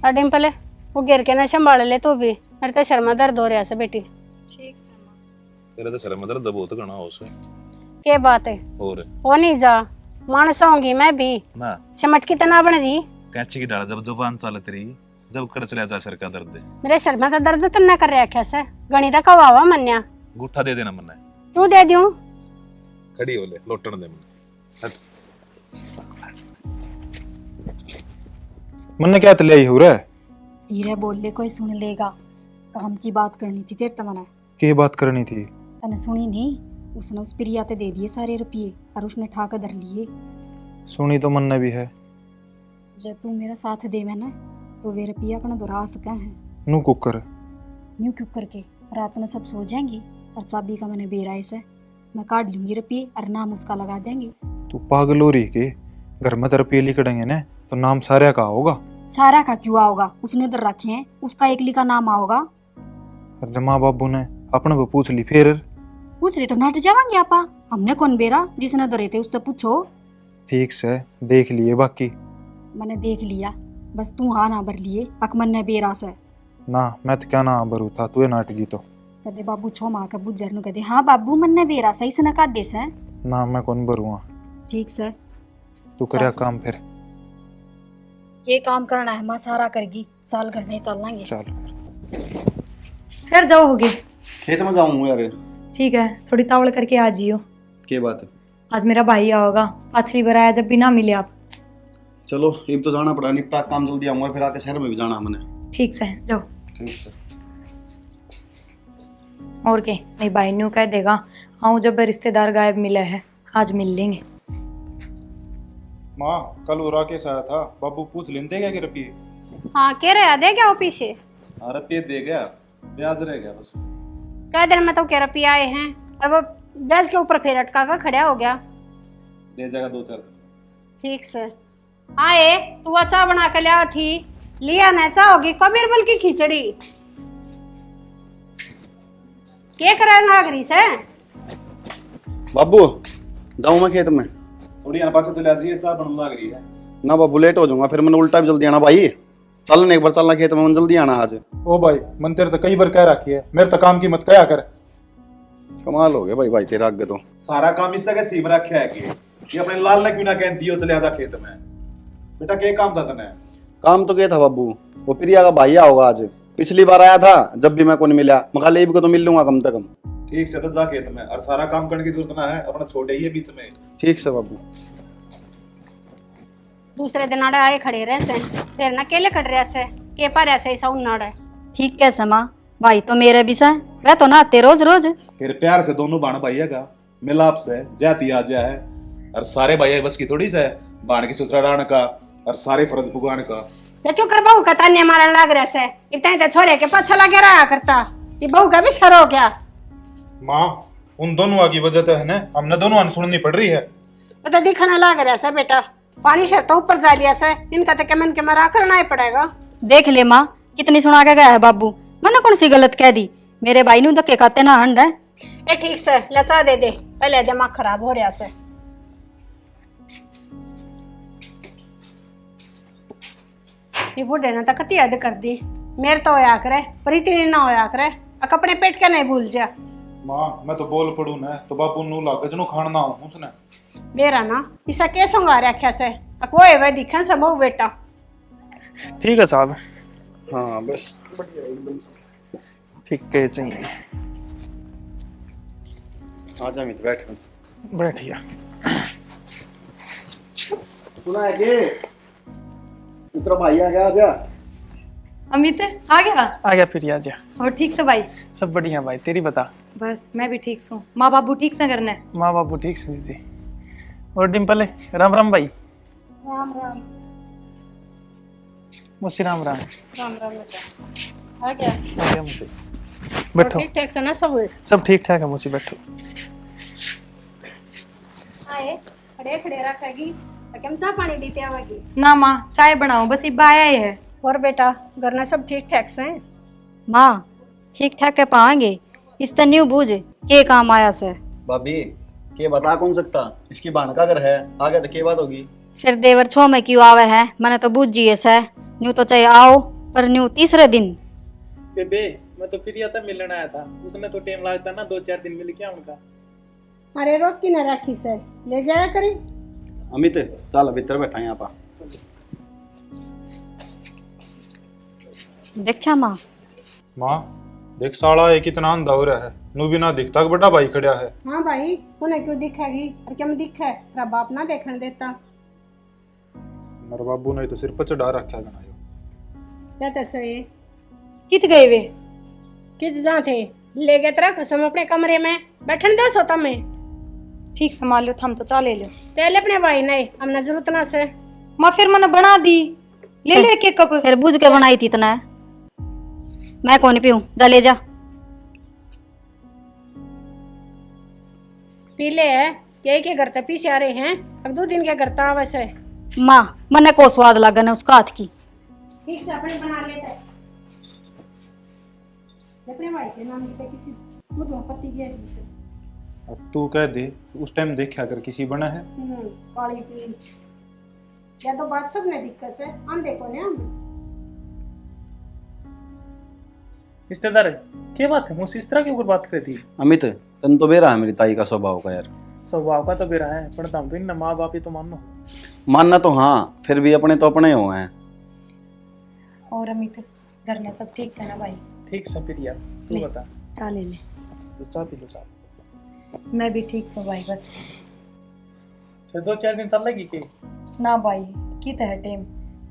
और डिम्पल वो गिर के ना संभाल ले तू भी, मेरे तो शर्मा दर्द हो रहा से बेटी।
ठीक से माँ।
तेरे तो शर्म दर्द बहुत घना हो से।
क्या बात है,
और
वो नहीं जा मानस होंगी मैं भी
ना
समट की तना बन दी।
कैंची की डाल जब जुबान चालत रही, जब कड़च लिया जा सर का दर्द।
मेरे सर में तो दर्द तो न कर रहा कैसे, गणित का वावा मन्या।
गुट्ठा दे देना मन्ना।
क्यों दे दूं?
खड़ी हो ले, लोटन दे मन्ना।
मन्ने क्या तले आई हो रहा है?
धीरे बोल ले कोई सुन लेगा। काम की बात करनी थी तेरे तमना।
के बात करनी थी?
तने सुनी नहीं, उसने उस प्रिया ते दे दिए सारे रुपये और उसने ठाकर धर लिए।
सुनी तो मन्ने भी है।
जब तू मेरा साथ देवे ना तो वे रुपये अपना दोहरा सका है।
नु कुकर
न्यू क्यों करके रात में सब सो जाएंगे और चाबी का मैंने बेराए से मैं काट लूंगी रुपये और नाम उसका लगा देंगे।
तू पागल हो रही के? घर में रुपये लिखड़ेंगे ना तो नाम सारे का होगा।
सारा का क्यों आओगा, उसने इधर रखे हैं, उसका एक लिखा नाम आओगा।
और जब माँ बाबू ने अपने को पूछ ली फिर?
पूछ रहे तो नट जावांगे आपा, हमने कौन बेरा जिसने धरे थे उससे पूछो।
ठीक से देख लिए बाकी।
मैंने देख लिया, बस तू हाँ ना भर लिए अकमन ने बेरा से।
ना मैं तो क्या ना भरू था, तू नाटकी तो।
कदे बाबू छो माँ का बुझर नु कदे हाँ बाबू मन ने बेरा सही से न काट दे से।
ना मैं कौन भरूँगा।
ठीक से
तू करे काम फिर।
ये काम करना है माँ सारा करगी, साल करने चलेंगे।
चल
सर जाओ हो गए।
खेत में जाऊँ यार।
ठीक है थोड़ी तावड़ करके आ जियो।
के बात है?
आज मेरा भाई आओगा, पिछली बार आया जब भी ना मिले आप।
चलो अब तो जाना पड़ा, निपटा काम जल्दी आऊंगा, फिर आके शहर में भी जाना है मैंने।
ठीक से जाओ।
ठीक है।
और के नहीं भाई न्यू कह देगा आऊँ जब रिश्तेदार गायब मिले है, आज मिल लेंगे।
माँ कल वो राकेश आया था, बाबू पूछ लेते क्या कि रुपये?
हाँ कह रहे दे क्या वो पीछे?
हाँ रुपये दे गया, ब्याज रह गया बस।
क्या देर में तो क्या रुपये आए हैं और वो ब्याज के ऊपर फिर अटका कर खड़ा हो गया।
दे जाएगा 2-4।
ठीक से आए तू चाय बना के लिया थी, लिया ना चाय होगी कबीर बल की खिचड़ी। क्या करे नागरी से?
बाबू जाऊँ मैं खेत में?
थोड़ी आना पाछे चले आ जाइए, चाय बनने लग रही है
ना बाबू, लेट हो जाऊंगा फिर, मैंने उल्टा भी जल्दी आना भाई। चलना एक बार, चलना खेत में, जल्दी आना आज।
ओ भाई मन तेरे तो कई बार कह रखी है, मेरे तो काम की मत कया कर।
कमाल हो गया भाई, भाई तेरा आगे तो
सारा काम इससे के सीम रखा है कि ये अपने लाल ने क्यों ना कहती हो चले जा खेत में। बेटा क्या काम था तने?
काम तो क्या था बाबू, वो प्रिया का भाई होगा आज, पिछली बार आया था जब भी मैं को नहीं मिला, मखा लेब को तो मिल लूंगा कम से कम।
ठीक से तो जा खेत में, और सारा काम करने की जरूरत ना है, अपना छोटे ही है बीच में।
ठीक से बाबू।
दूसरे दिन आड़े आए खड़े रहे से फिर ना केले कट रहे से के पर ऐसे ऐसा उन्नाड़े
ठीक कैसे माँ, भाई तो मेरे भी से, वह तो नहाते रोज रोज।
फिर प्यार से दोनों बाण भाइया का मिलाप से जाती आ जा है। और सारे भाइया बस की थोड़ी से बाण की सुतराडान का और सारे फर्ज भुगवान का।
ये क्यों कर बहू का ताने मारन लाग रहे से, इतना तो छोरे के पाछे लगे रहा करता, ये बहू का भी शर हो गया।
माँ उन दोनों की वजह तो है ना, हमने दोनों अनसुननी पड़ रही है।
वो तो दिखाना लाग रहा से बेटा, पानी से तो ऊपर जा लिया से, इनका तो मन के मरा करना ही पड़ेगा।
देख ले माँ, कितनी सुना के गया है बाबू, मैंने कौन सी गलत कह दी? मेरे भाई नु धक्के खाते ना हंड है।
ए ठीक से लचा दे दे, पहले दिमाग खराब हो रहा से। ये बूढ़े ने तो कती हद कर दी, मेरे तो होया करे पर इतनी ना होया करे, अपने पेट के नहीं भूल जा।
माँ मैं तो बोल पड़ू ना तो बापू नु लागज नु खाना हो उसने।
मेरा ना इसा के संगा रखा से, वो है वह दिखा सब बहु बेटा।
ठीक है साहब।
हाँ बस
ठीक है चाहिए।
आजा मित्र बैठ।
बैठिए।
सुना है कि मित्र भाई आ गया। आजा
अमित आ गया?
आ गया फिर आजा।
और ठीक से भाई?
सब बढ़िया भाई, तेरी बता।
बस मैं भी ठीक हूँ। माँ बाबू ठीक से करना है?
माँ बाबू ठीक से जी। और डिम्पल राम राम भाई।
राम राम।
मुझसे राम राम।
राम राम बेटा। आ गया?
आ गया मुझसे। बैठो।
ठीक ठाक से ना सब हुए?
सब ठीक ठाक है मुझसे, बैठो।
आए खड़े खड़े रखेगी, कम सा पानी देते आवेगी?
ना माँ चाय बनाओ, बस इब्बा आया ही है।
और बेटा घर में सब ठीक ठाक से हैं?
माँ ठीक ठाक के पाएंगे, इस तो न्यू बूझ के काम आया से।
भाभी के बता कौन सकता, इसकी बहन का घर है, आगे तो के बात होगी।
फिर देवर छो में क्यों आवे है, मैंने तो बूझ जिए से, न्यू तो चाहे आओ पर न्यू तीसरे दिन।
बेबे मैं तो फिर था मिलने आया था, उसने तो टाइम लगता ना 2-4 दिन मिल क्या उनका।
अरे रोक की न राखी से ले जाया करी।
अमित चल भीतर बैठा यहाँ पर।
देखा माँ?
माँ देख साला ये कितना अंधा हो रहा है, नु भी ना दिखता कि बड़ा भाई खड़ा है।
हाँ भाई उन्हें क्यों दिखेगी, और क्या दिखा है, तेरा बाप ना देखने देता।
मेरे बाबू ने तो सिर पर चढ़ा रखा गना यो।
कहते सही
कित गए वे?
कित जा थे, ले गए तेरा कसम अपने कमरे में बैठन दे सोता में।
ठीक संभाल लो, थम तो चा ले लो।
पहले अपने भाई नहीं, हमने जरूरत ना से।
माँ फिर मैंने बना दी, ले ले के कप।
फिर बूझ के बनाई थी इतना, मैं कौन पीऊं, जा ले जा।
पीले है के घर ते पीछे आ रहे हैं, अब 2 दिन के घर ता वैसे।
माँ मने को स्वाद लगा ना उसका हाथ की।
ठीक से अपने बना लेते अपने भाई के नाम लिखे किसी मुझे पति गया से।
अब तू कह दे उस टाइम देखा अगर किसी बना है।
काली पीली या तो बात सब ने दिक्कत से हम देखो ने हम
रिश्तेदार है क्या बात है, मुझसे इस तरह के ऊपर बात कर रही थी।
अमित तन तो बेरा है मेरी ताई का स्वभाव का यार।
स्वभाव का तो बेरा है, पर तुम तो इन माँ बाप ही तो मानो।
मानना तो हाँ, फिर भी अपने तो अपने हो हैं।
और अमित घर में सब ठीक से ना भाई?
ठीक से फिर यार तू
ले।
बता।
चा ले ले।
तो चाह पी लो चाह।
मैं भी ठीक हूँ भाई, बस
फिर 2-4 दिन चल लेगी कि
ना भाई की तो है टेम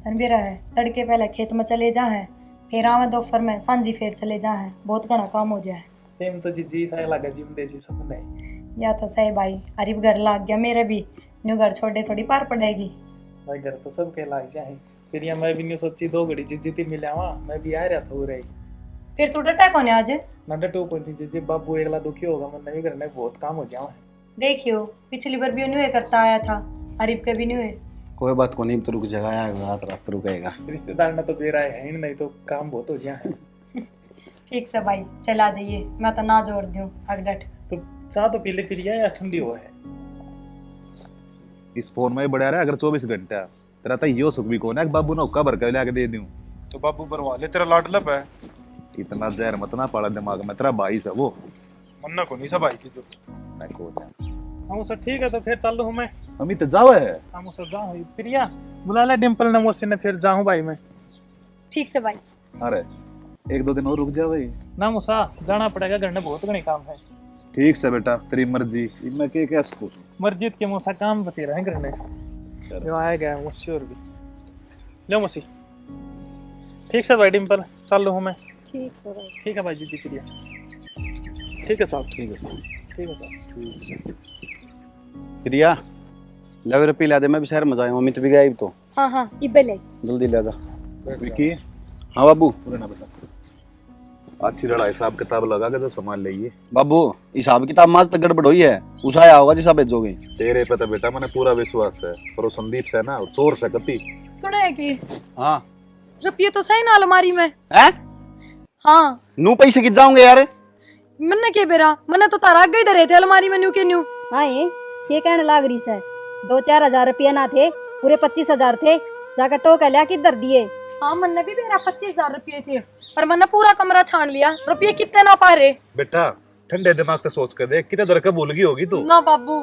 तन भी रहा है। तड़के पहले खेत में चले जा है, फिर आवे दोपहर में सांझी फिर चले जा है, बहुत घना काम हो जाए।
टाइम तो जी सा लगा जिम दे जी सब नहीं।
या तो सही भाई, अरीब घर लाग गया मेरे भी, न्यू घर छोड़े थोड़ी पार पड़ेगी।
भाई घर तो सब के लाग जाए, फिर यहाँ मैं भी नहीं सोची 2 घड़ी जिद्दी मिला वहाँ, मैं भी आ रहा था हो रही।
फिर तू डटा कौन है आज?
ना डटो कोई जी बाबू एकला दुखी होगा, मैं नहीं करने बहुत काम हो जाओ।
देखियो पिछली बार भी न्यू करता आया था, अरीब के भी न्यू।
कोई बात को नहीं, तो रुक जाएगा, रात रात रुकेगा।
रिश्तेदार ने तो बेरा है नहीं तो काम बहुत हो जाए।
ठीक से भाई चला जाइए, मैं तो ना जोड़ दूं अगडट।
तो चाह तो पीले पी लिया या ठंडी हो है?
इस फोन में बढ़िया रहा अगर 24 घंटा तेरा तो यो सुख भी कौन है बाबू ने हुक्का भर के लाके दे दूं।
तो बाबू भरवा ले, तेरा लाड लब है।
इतना जहर मत ना पाला दिमाग में, तेरा भाई सब वो
मन्ना को नहीं सब भाई की जो
मैं को
हम सर ठीक है तो फिर चल लूँ मैं।
अमित जाओ है।
हम सर जाऊँ प्रिया बुला ले डिम्पल ने मुझसे ने, फिर जाऊँ भाई मैं।
ठीक से भाई।
अरे 1-2 दिन और रुक जा भाई।
ना मुसा जाना पड़ेगा, घर में बहुत घनी काम है।
ठीक से बेटा तेरी मर्जी, मैं के क्या सकूं।
मस्जिद के मुसा काम बते रहे घर में। जो आया गया मुझसे और भी लो मसी ठीक से भाई डिम्पल चल लूँ मैं
ठीक से भाई।
ठीक है भाई दीदी प्रिया ठीक है साहब
ठीक है साहब।
ठीक है साहब
प्रिया ले रुपये ला दे, मैं भी शहर में जाऊँ, अमित भी गया तो
हाँ हाँ इबे ले।
जल्दी ले जा।
विकी
हाँ बाबू।
ना बेटा अच्छी लड़ा हिसाब किताब लगा के तो सामान लेइए।
बाबू हिसाब किताब माज तक गड़बड़ हुई है, उसा आया होगा जिसा भेजोगे।
तेरे पे तो बेटा मैंने पूरा विश्वास है, पर वो संदीप से ना वो चोर से कति।
सुने कि
हाँ
रुपये तो सही ना अलमारी में।
है
हाँ
नू पैसे कित जाऊंगे यार।
मन्ने के बेरा मन्ने तो तारा गई दे रहे थे अलमारी में न्यू के न्यू।
हाँ ये कहने लाग रही है 2-4 हजार रुपया ना थे, पूरे 25,000 थे, जाकर टोका लिया किधर दिए।
हाँ मन्ने भी मेरा 25,000 रुपये थे, पर मैंने पूरा कमरा छान लिया, रुपये कितने ना पा रहे।
बेटा ठंडे दिमाग से सोच कर देख, कितने दर का भूल गई होगी तू।
ना बाबू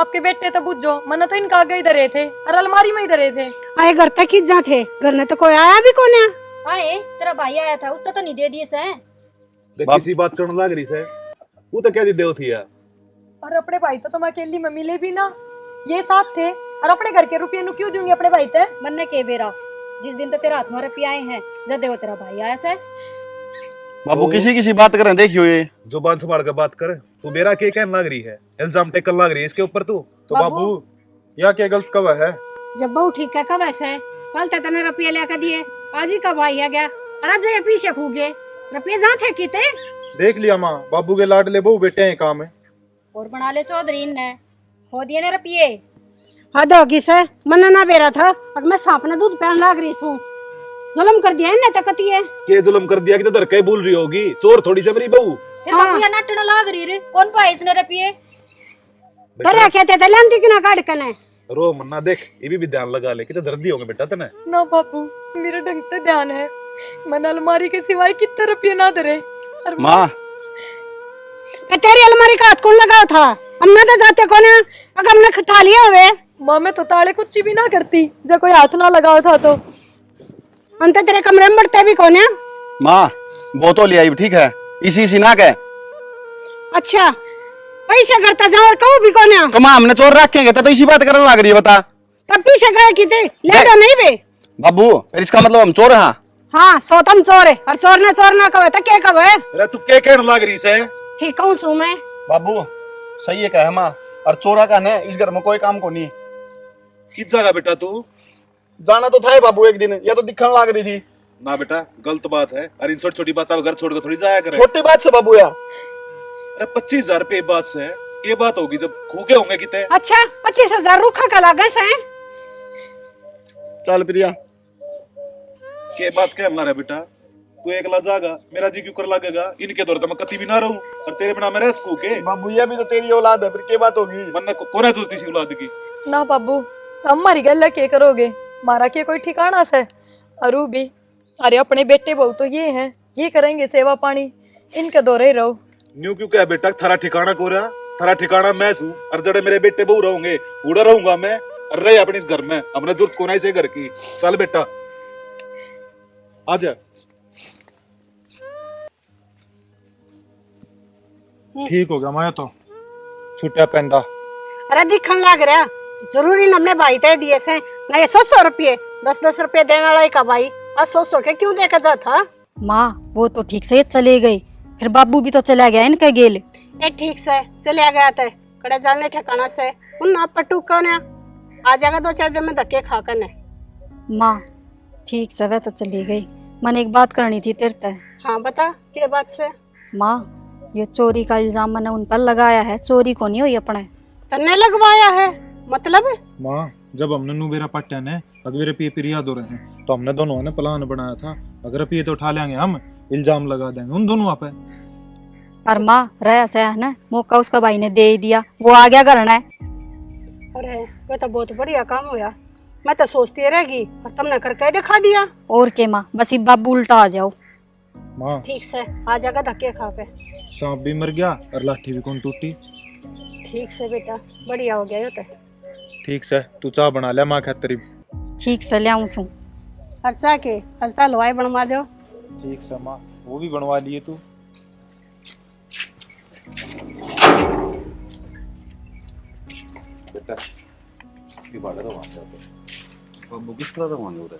आपके बेटे तो बुझो, मैंने तो इनका आगे ही धरे थे और अलमारी में ही धरे थे।
आए घर तक किस जा थे, घर में तो कोई आया भी कौन है।
हाँ तेरा भाई आया था, उसको तो नहीं दे दिए से।
देख किसी बात करने लग रही से, वो तो क्या दी देव थी यार।
और अपने भाई तो तुम अकेली में मिले भी ना, ये साथ थे, और अपने घर के रुपये नु क्यों दूंगी अपने भाई ते।
बनने के बेरा जिस दिन तो तेरा हाथ में रुपये आए हैं, जब देखो तेरा भाई आया से।
बाबू किसी किसी बात करें, देखियो ये
जुबान संभाल कर बात कर। तू मेरा क्या कहने लग रही है, इल्जाम टेकन लग रही है इसके ऊपर तू।
तो बाबू या क्या गलत कब है
जब बहू ठीक है कब ऐसे कल तक तने रुपये लेकर दिए, आज ही कब आई है गया, और आज ये पीछे खू गए रुपये जहाँ थे किते।
देख लिया माँ, बाबू के लाडले बहू बेटे हैं काम है।
और बना ले चौधरी ने हो दिए ने रुपये।
हद होगी से मन ना बेरा था, अब मैं सांप ने दूध पहन लाग रही हूँ, जुल्म कर दिया इन्हें तकती है।
के जुल्म कर दिया कि तो दर के बोल रही होगी, चोर थोड़ी सी मेरी बहू।
फिर बाबू या नाटना लाग रही रे, कौन पाए इसने रुपये।
डरा कहते थे लंती कि ना काट कने।
रो मन्ना देख, ये भी ध्यान लगा ले, कितने दर्दी होंगे बेटा तने।
ना बाबू मेरे ढंग से ध्यान है, मैंने अलमारी के सिवाय कितने रुपये ना धरे।
माँ
तेरी अलमारी का हाथ कौन लगाया था, हमने तो जाते कौन है, अगर हमने खटा लिया हुए।
माँ मैं तो ताले कुछ भी ना करती जब कोई हाथ ना लगाओ था तो।
हम तो तेरे कमरे में बढ़ते भी कौन है।
माँ वो तो ले आई ठीक है, इसी ना कह।
अच्छा पैसे करता जाओ कहूँ भी कौन है।
तो माँ हमने चोर रखेंगे तो इसी बात करने लग रही है, बता।
तब पीछे गए किते ले दो नहीं बे।
बाबू फिर इसका मतलब हम चोर हैं।
हाँ सोतम चोर है, और चोर ना कहे तो क्या कहे।
अरे तू क्या कहने लग रही से।
ठीक कहूँ सू मैं।
बाबू सही है कहे माँ, और चोरा का ने इस घर में कोई काम को नहीं।
किस जगह बेटा तू।
जाना तो था ही बाबू एक दिन, या तो दिखने लग रही थी।
ना बेटा गलत बात है, अरे इन छोटी छोटी बात घर छोड़ कर थोड़ी जाया करे।
छोटी बात से बाबू यार।
अरे 25,000 रुपये बात से ये बात होगी जब खूके होंगे कितने।
अच्छा 25,000 रूखा का लागस है।
चल प्रिया
के बात कहने लग रहा बेटा, तू एकला जागा, मेरा जी क्यों कर लगेगा। इनके दौर तो मैं कति भी ना रहूं, और तेरे बिना मैं रह सकूं के।
बाबू ये भी तो तेरी औलाद है, फिर क्या बात होगी।
मन कोना सोचती सी औलाद की।
ना बाबू हमारी गल के करोगे, मारा के कोई ठिकाना से। अरू भी अरे अपने बेटे बहु तो ये हैं, ये करेंगे सेवा पानी, इनके दौरे ही रहो।
न्यू क्यों क्या बेटा, थारा ठिकाना को रहा, थारा ठिकाना मैं हूँ, और जड़े मेरे बेटे बहु रहोगे उड़ा रहूंगा मैं, और रहे अपने इस घर में। हमने जरूरत कोना ही से घर की। चल बेटा आजा।
ठीक हो गया मैं तो छुट्टिया पेंडा।
अरे दिखन लग रहा जरूरी न हमने भाई तय दिए से ना, ये 100 रुपये 10-10 रुपये देने वाला का भाई आज 100 के क्यों देकर जा था।
माँ वो तो ठीक से चले गई, फिर बाबू भी तो चला गया इनका गेल।
ये ठीक से चले गया था कड़े जाने ठिकाना से, उन ना पट्टू कौन है आ जाएगा 2-4 दिन में धक्के खा कर ने।
माँ ठीक से वह तो चली गई, मैंने एक बात करनी थी तेरे से।
हाँ बता क्या बात से।
माँ ये चोरी का इल्जाम मैंने उन पर लगाया है, चोरी को नहीं हुई अपने।
तन्ने लगवाया है मतलब।
माँ जब हमने नुबेरा पाट्या ने अगवेरे पे पिरिया दो रहे हैं, तो हमने दोनों ने प्लान बनाया था, अगर ये तो उठा लेंगे हम, इल्जाम लगा देंगे उन दोनों पे।
और माँ रहा से है ना, मौका उसका भाई ने दे ही दिया, वो आ गया घर है।
अरे वह तो बहुत बढ़िया काम हुआ, मैं तो सोचती रहेगी और तुमने करके दिखा दिया।
और के माँ बस ये बाबू उल्टा आ जाओ।
माँ
ठीक से आ जाएगा धक्के खा के।
सांप भी मर गया और लाठी भी कौन टूटी।
ठीक से बेटा बढ़िया हो गया यो तो।
ठीक से तू चाह बना ले माँ खातरी।
ठीक से ले आऊँ सू।
खर्चा के हंसता हलवाई बनवा दो।
ठीक से माँ वो भी बनवा लिए तू।
बेटा
ये बाड़े तो वहां जाते बाबू किस तरह का मान हो रहा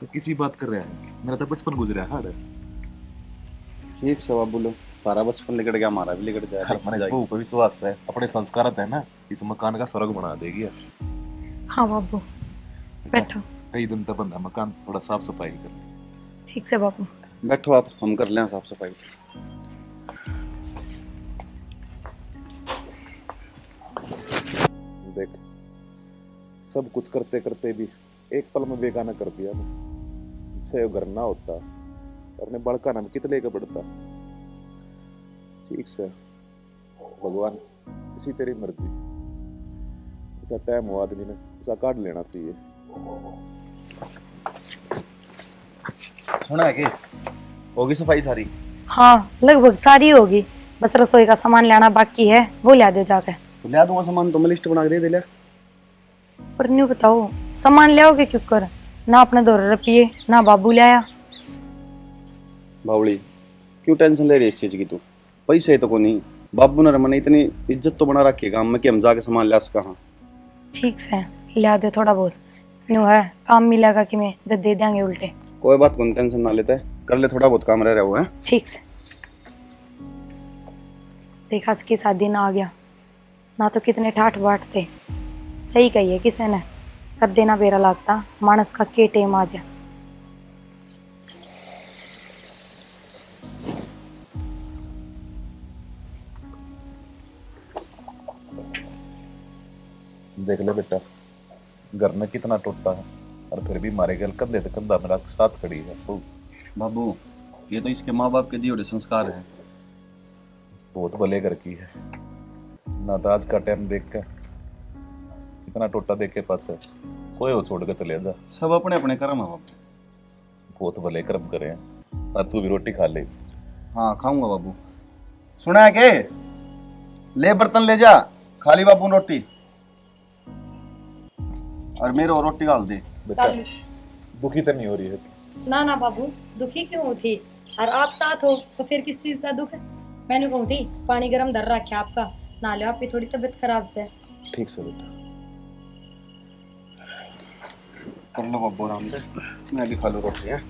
है
किसी बात कर रहा है, मेरा तो बचपन गुजरा है हार।
ठीक से बाबू लो तारा बचपन लेकर गया हमारा भी लेकर जाए
हमारे बहू पर विश्वास है, अपने संस्कार है ना, इस मकान का स्वर्ग बना देगी।
हाँ बाबू, बैठो।
कई दिन तक बंदा मकान थोड़ा साफ सफाई कर।
ठीक से बाबू।
बैठो आप, हम कर लें साफ सफाई।
देख, सब कुछ करते करते भी एक पल में बेगाना कर दिया ना। अच्छा ये घर ना होता, अपने बड़का नाम कितने का बढ़ता। ठीक से भगवान, इसी तेरी मर्जी, ऐसा टाइम हो आदमी ने उसा काट लेना चाहिए।
सुना है कि होगी सफाई सारी?
हाँ लगभग सारी होगी, बस रसोई का सामान लाना बाकी है, वो ला दो जाके।
तो लिया दूंगा सामान, तो मैं लिस्ट बना के दे लिया।
पर न्यू बताओ, सामान ले आओगे क्यों कर? ना अपने 2 रुपये ना बाबू लाया।
बावड़ी क्यों टेंशन ले रही है इस चीज की तू? पैसे तो को नहीं, बाबू ने मैंने इतनी इज्जत तो बना रखी है गांव में कि हम जाके सामान ला सका।
ठीक से ला दो थोड़ा बहुत, न्यू है काम मिलेगा कि मैं जब दे देंगे उल्टे।
कोई बात कौन टेंशन ना लेते, कर ले, थोड़ा बहुत काम रह रहा हुआ है।
ठीक से। देखा इसकी शादी ना आ गया ना, तो कितने ठाठ बाट थे। सही कही है किसी ने, कर देना बेरा लगता मानस का के टेम आ जाए।
देख ले बेटा, घर में कितना टूटा है और फिर भी मारे गए कंधे से कंधा मेरा साथ खड़ी है।
बाबू ये तो इसके माँ बाप के दिए हुए संस्कार हैं।
बहुत भले घर की है ना, तो आज का टाइम देख के इतना टोटा देख के पास है, कोई हो छोड़ के चले जा।
सब अपने अपने कर्म है बाबू।
बहुत भले कर्म करे हैं। और तू भी रोटी खा ले।
हाँ खाऊंगा बाबू। सुना है के? ले बर्तन ले जा, खाली बाबू रोटी, और मेरे और रोटी डाल दे।
बेटा दुखी तो नहीं हो रही है?
ना ना बाबू, दुखी क्यों थी? और आप साथ हो तो फिर किस चीज का दुख है? मैंने कहूँ थी पानी गर्म धर रखा आपका, ना लो, आपकी थोड़ी तबीयत खराब से।
ठीक से बेटा,
कर लो बाबू आराम से, मैं भी खा लूँ रोटी है।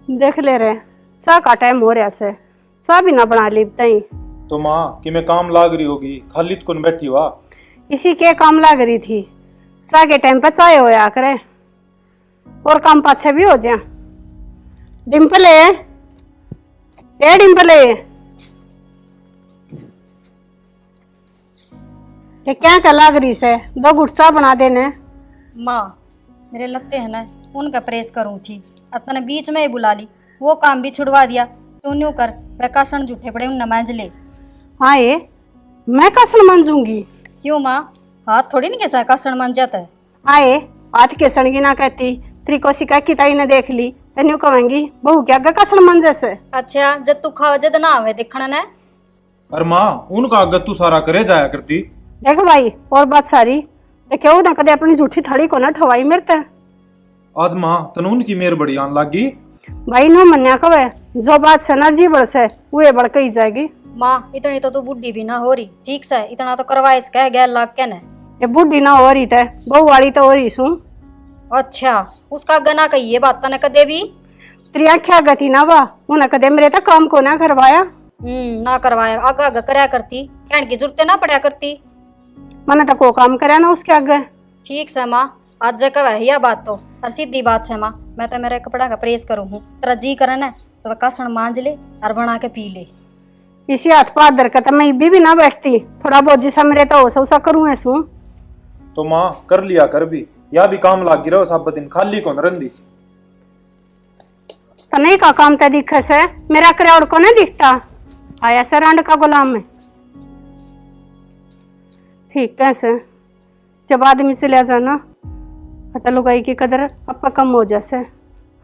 देख ले रहे चाह का टाइम हो रहा से, चाह भी ना बना ली तई।
तो माँ कि मैं काम लाग रही होगी, खाली कौन बैठी हुआ?
इसी के काम लग रही थी, चाह के टाइम पे चाय होया करे और काम पाछे भी हो जाए। डिम्पल है, ए डिम्पल है, ये क्या कर लग रही से? 2 घुट चाह बना देने।
माँ मेरे लगते हैं ना, उनका प्रेस करूँ थी, अपने बीच में ही बुला ली, वो काम भी छुड़वा दिया। तू न्यू कर, वह कासन झूठे पड़े उन नमाज ले।
हाँ ये मैं कासन मंजूंगी?
क्यों माँ, हाथ थोड़ी नहीं कैसा कासन मान जाता है।
आए हाथ के सड़गी ना कहती, त्रिकोशी का किताई ने देख ली तेन्यू कहेंगी बहू क्या कासन मन जैसे।
अच्छा जब तू खावा जद ना आवे देखना ने।
अरे माँ उनका आगत तू सारा करे जाया करती।
देख भाई और बात सारी देखो ना, कदे अपनी झूठी थड़ी को ना ठवाई मेरते।
आज माँ तनून की मेर बड़ी आन लागी।
भाई नो मन्या कवे जो बात से ना जी बढ़ से वो बढ़ के ही जाएगी।
माँ इतनी तो तू बुढ़ी भी ना हो रही, ठीक से इतना तो करवा इसका 11 लाख के ने।
ये बुढ़ी ना हो रही थे, बहू वाली तो हो रही सू।
अच्छा उसका गना कही ये बात ने कदे भी
तेरी आख्या गति ना बा, उन्हें कदे मेरे तक काम को ना करवाया।
ना करवाया, आगा आगा करया करती, कहने की जरूरत ना पड़ा करती।
मैंने तो को काम करे ना उसके आगे।
ठीक से माँ, आज जगह है यह बात तो और सीधी बात से माँ, मैं तो मेरे कपड़ा का प्रेस करूँ हूँ, तेरा जी करे ना तो कासन मांज ले और बना के पी ले।
इसी हाथ पात दर तो मैं भी ना बैठती, थोड़ा बहुत जिसा मेरे तो उसा करूँ ऐसू।
तो माँ कर लिया कर भी, या भी काम लागी रहो सब दिन, खाली कौन रंदी।
तो नहीं का काम तो दिखे से, मेरा क्राउड को नहीं दिखता, आया से रांड का गुलाम में। ठीक कैसे जब आदमी चले जाना पता लुगाई की कदर अब कम हो जैसे,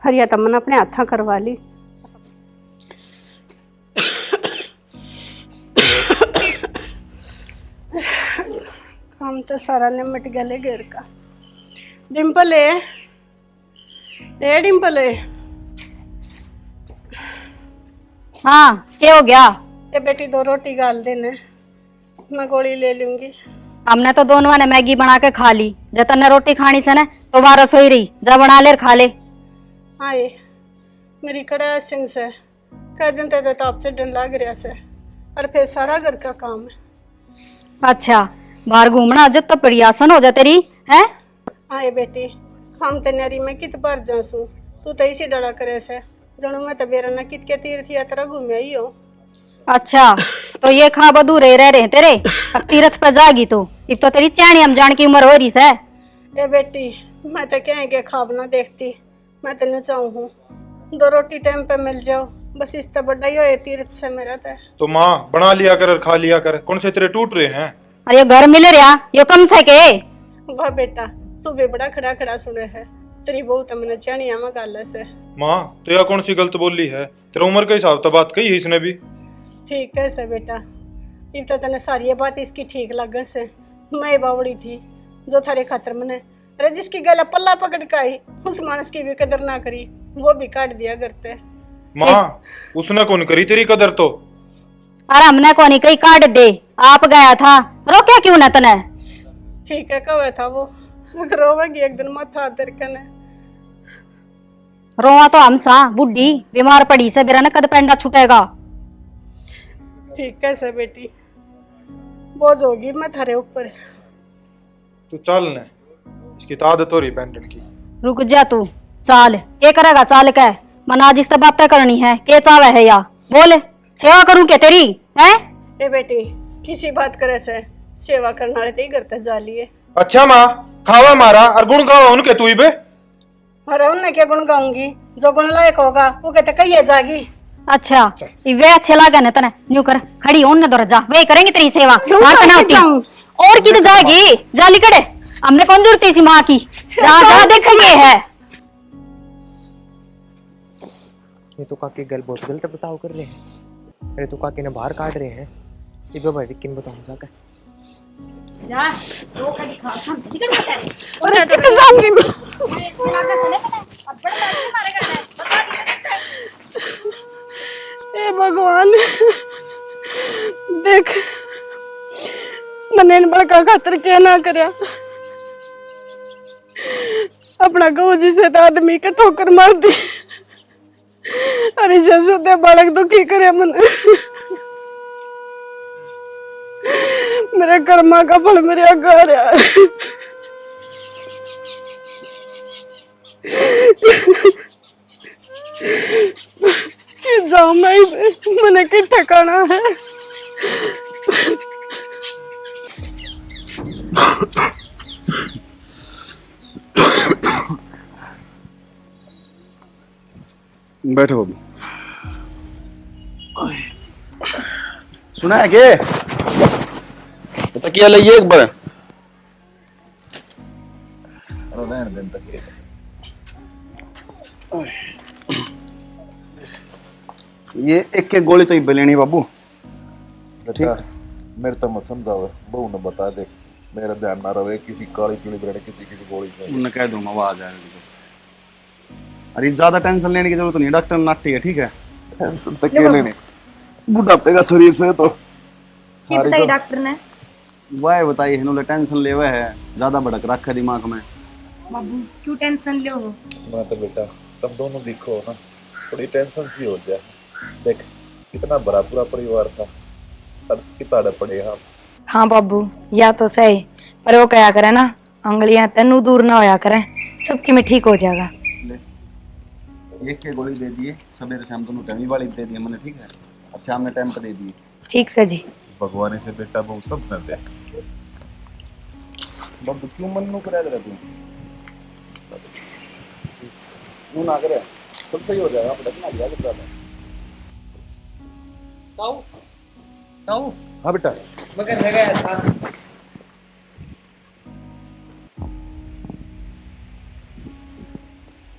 हरिया तमन अपने हाथा करवा ली। काम तो सारा निमट गया घर का। डिम्पल है, ए डिम्पल है।
हाँ क्या हो गया?
ए बेटी 2 रोटी गाल देने। मैं गोली ले लूंगी।
हमने तो दोनों ने मैगी बना के खा ली। जब तन्ने रोटी खानी से ना तो वहाँ रसोई रही, जा बना ले और खा ले।
आए मेरी कड़ा सिंह से कह दिन तेरे ताप से डर लग रहा से, और फिर सारा घर का काम है।
अच्छा बाहर घूमना जब तो बड़ी आसन हो जा तेरी है।
आए बेटी हम तैयारी में कित बार जासू, तू तो इसी डरा करे से जनू मैं तो बेरा ना कित के तीर्थ यात्रा घूमे ही हो।
अच्छा तो ये खा बदू रह रहे तेरे, अब तीर्थ पे जागी तो अब तो तेरी चैनी हम जान की उम्र हो रही है।
ए बेटी मैं तो कह के खाब ना देखती, मैं तेन चाहूँ हूँ 2 रोटी टाइम पे मिल जाओ, बस इस तो बड़ा ही हो तीर्थ से मेरा
तो माँ बना लिया कर और खा लिया कर, कौन से तेरे टूट रहे हैं।
अरे घर मिल रहा ये कम से के।
वाह बेटा तू भी बड़ा खड़ा खड़ा सुने है, तेरी बहू तो मैंने चैनिया में गाल से।
माँ तो यह कौन सी गलत बोली है, तेरा उम्र के हिसाब तो बात कही है इसने भी।
ठीक है से बेटा, इब तो तने सारी बात इसकी ठीक लग से। मैं बावड़ी थी जो थारे खातर मैंने, अरे जिसकी गला पल्ला पकड़ के आई उस मानस की भी कदर ना करी, वो भी काट दिया करते।
माँ उसने कौन करी तेरी कदर तो।
अरे हमने को नहीं कहीं काट दे, आप गया था रोक्या क्यों न तने।
ठीक है कवे था वो, अगर रोवेगी एक दिन माथा दर कने।
रोवा तो हम सा बुढ़ी बीमार पड़ी से बेरा न कद पेंडा छुटेगा।
ठीक है से बेटी बोझ होगी मैं थारे ऊपर।
तू चल न, इसकी तो आदत हो रही बैंडन की।
रुक जा तू, चाल ये करेगा चाल के मन आज इस बातें करनी है के चावे है या बोल, सेवा करूं क्या तेरी है।
ए बेटी किसी बात करे से सेवा करना रहते ही करते जा लिए।
अच्छा माँ खावा मारा और गुण गावा उनके तू ही बे।
अरे उनने क्या गुण गाऊंगी, जो गुण लायक होगा वो कहते कहिए जागी।
अच्छा वे अच्छे लागे न तने न्यू कर खड़ी होने दो जा, वे करेंगे तेरी सेवा।
क्यों
वहां
कैसे
होती
जाऊं?
और की तो जाएगी जाली कड़े, हमने कौन जरूरत थी माँ की, जहाँ जहाँ देखेंगे है।
ये तो काके गल बहुत गलत बर्ताव कर रहे हैं। अरे तो काके ने बाहर काट रहे हैं, ये भाई किन बताऊं जाकर।
जा रो के दिखा हम ठीक है।
अरे कितने जाऊंगी मैं। ए भगवान देख मैंने इन बड़का खातर क्या ना करया, अपना गौ जी से तो आदमी के ठोकर मार दी, अरे जसुदे बालक दुखी करे मन। मेरे कर्मा का फल मेरे घर है। कि जाऊं मैं, मैंने कि ठिकाना है।
बैठो बाबू। सुना है के तकिया लाइए एक बार।
रहने दें तकिए।
ये एक एक गोली तो ही लेनी बाबू।
बेटा मेरे तो मत समझाओ, बहू ने बता दे मेरा ध्यान ना रहे किसी काली पीली ब्रेड किसी की गोली से।
मैं कह दूंगा वो आ जाएगा। अरे ज्यादा टेंशन लेने की जरूरत नहीं, डॉक्टर नाटी है ठीक है।
टेंशन तकिए लेने बुढ़ापे का शरीर से तो
बताइए डॉक्टर ने।
वह बताइए इन्होंने टेंशन ले हुआ है, ज्यादा भड़क रखा है दिमाग में।
बाबू क्यों टेंशन ले हो।
मैं तो बेटा तुम दोनों दिखो ना, थोड़ी टेंशन सी हो जाए। देख कितना बड़ा पूरा परिवार था, अब कितना पड़े हम।
हाँ बाबू या तो सही, पर वो क्या करे ना अंगलियां तेनू दूर ना होया करें, सबकी में ठीक हो जाएगा।
ले एक के गोली दे दिए, सवेरे शाम दोनों टाइम वाली दे दिए मैंने ठीक है, और शाम में टाइम पर दे दिए।
ठीक से जी।
भगवान से बेटा बहु सब न दे।
बाबू क्यों मन नु करा दे तू? तू ना करे सब सही हो जाएगा, पता ना लिया बता दे।
ताऊ ताऊ
हाँ बेटा
मगर है गया था।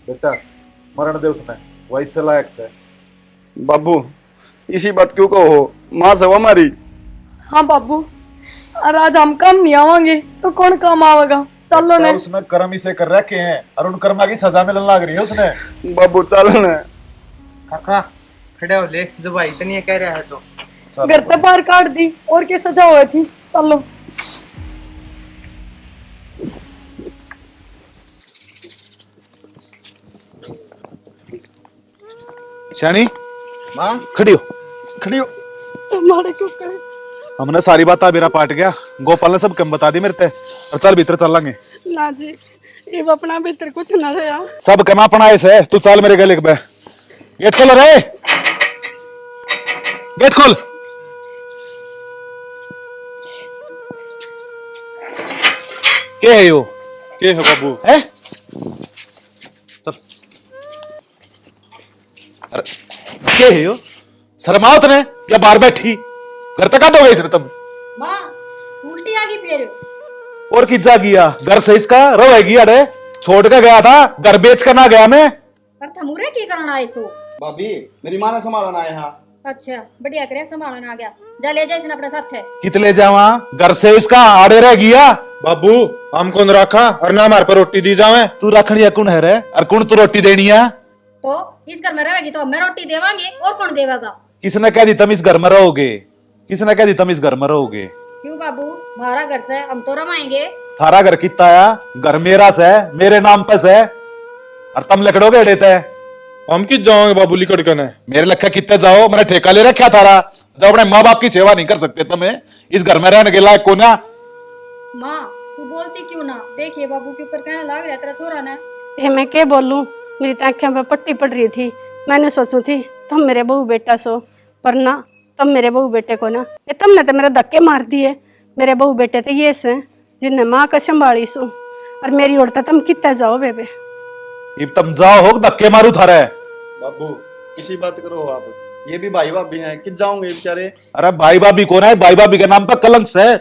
बेटा मरण दे उसने, वैसे लायक से।
बाबू इसी बात क्यों कहो, माँ सब हमारी।
हाँ बाबू और आज हम काम नहीं आवांगे तो कौन काम आवेगा, चलो ने।
उसने कर्म इसे कर रखे हैं और उन कर्मा की सजा मिलने लग रही है उसने।
बाबू चल न।
काका खड़े हो ले, जो भाई इतनी कह रहा है तो
घर से बाहर काट दी और क्या सजा हुआ थी। चलो
शानी
माँ
खड़ी हो, खड़ी हो।
हमारे क्यों करे?
हमने सारी बात मेरा पाट गया, गोपाल ने सब कम बता दी मेरे ते। और चल भीतर चल लेंगे।
ना जी, ये अपना भीतर कुछ ना रहा।
सब कमा अपना ऐसे, तू चल मेरे गले पे। गेट खोल रे, गेट खोल। क्या है यो?
के है बाबू?
है चल। अरे क्या है यो? शर्माओ तने या बाहर बैठी? घर तक आ दोगे इसे तुम?
माँ उल्टी आ गई फिर।
और किज्जा किया घर से इसका रोएगी। अरे छोड़ के गया था, घर बेच कर ना गया मैं।
पर थमूरे की करना है सो?
भाभी मेरी माँ ने संभालना है यहाँ।
अच्छा बढ़िया करे संभालना आ गया। जा ले जा इसने अपने साथ है।
कितले जावा घर से इसका आड़े रह गया।
बाबू हम कौन रखा और ना हमारे पर रोटी दी जावे?
तू रखनी है कौन है रे? और कौन तू रोटी देनी है?
तो इस घर में रहेगी तो हमें रोटी देवांगे और कौन देवागा?
किसने कह दी तुम इस घर में रहोगे? किसने कह दी तुम इस घर में रहोगे?
क्यों बाबू हमारा घर से हम तो रमाएंगे।
थारा घर कितना है? घर मेरा से, मेरे नाम पे से। और तुम लकड़ोगे देते?
हम किस जाओगे बाबू लिकड़ कने?
मेरे लक्का कितने जाओ, मैंने ठेका ले रखा थारा। जब अपने माँ बाप की सेवा नहीं कर सकते तुम्हें इस घर में रहने के लायक को ना।
माँ तू बोलती क्यों ना? देखिए बाबू के ऊपर कहने लग रहा तेरा छोरा ने।
ये मैं क्या बोलूं, मेरी तो आँखें पे पट्टी पड़ रही थी। मैंने सोचू थी तुम मेरे बहू बेटा सो, पर ना तुम मेरे बहू बेटे को ना, ये तुमने तो मेरे धक्के मार दिए। मेरे बहू बेटे तो ये से जिन्हें माँ का संभाली सो, और मेरी ओर तुम कितना जाओ बेबे।
अब तुम जाओ हो धक्के मारू थारे।
बाबू किसी बात करो आप, ये भी भाई भाभी हैं, किस जाओगे बेचारे?
अरे भाई भाभी कौन है? भाई भाभी के नाम पर कलंक है।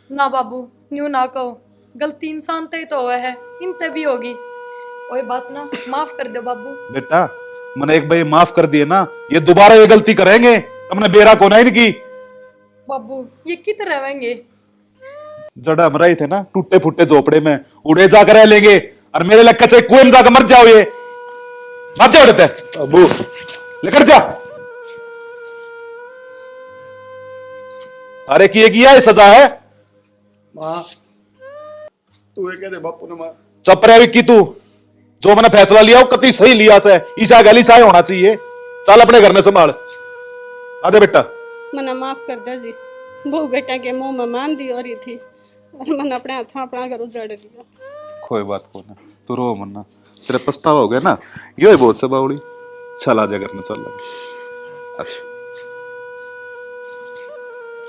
ना बाबू न्यू ना कहो, गलती इंसान ते ही तो हुआ है, इन ते भी होगी। कोई बात ना, माफ कर दो बाबू।
बेटा मैंने एक भाई माफ कर दिए ना, ये दोबारा ये गलती करेंगे। तुमने बेरा को नहीं की।
बाबू ये कित रहेंगे?
जड़ा हम रहे थे ना टूटे फूटे झोपड़े में, उड़े जाकर रह लेंगे। और मेरे लक्का चाहे कुएं में जाकर मर जाओ। ये मत जाओ उड़ते अबू, लेकर जा। अरे किया ये सजा है।
माँ तू ये कह दे बापू ने। माँ
चुप रहे की तू, जो मैंने फैसला लिया वो कति सही लिया से। ईसा गली सा होना चाहिए। चल अपने घर में संभाल। आजा बेटा।
मना माफ कर दो जी, बहू बेटा के मुंह में मान दी हो रही थी, और मैंने अपने हाथों अपना घर उजाड़ दिया।
कोई बात को ना, तू रो मन्ना, तेरे पछतावा हो गया ना, यो ही बहुत से बावड़ी। चल आजा घर में चल। अच्छा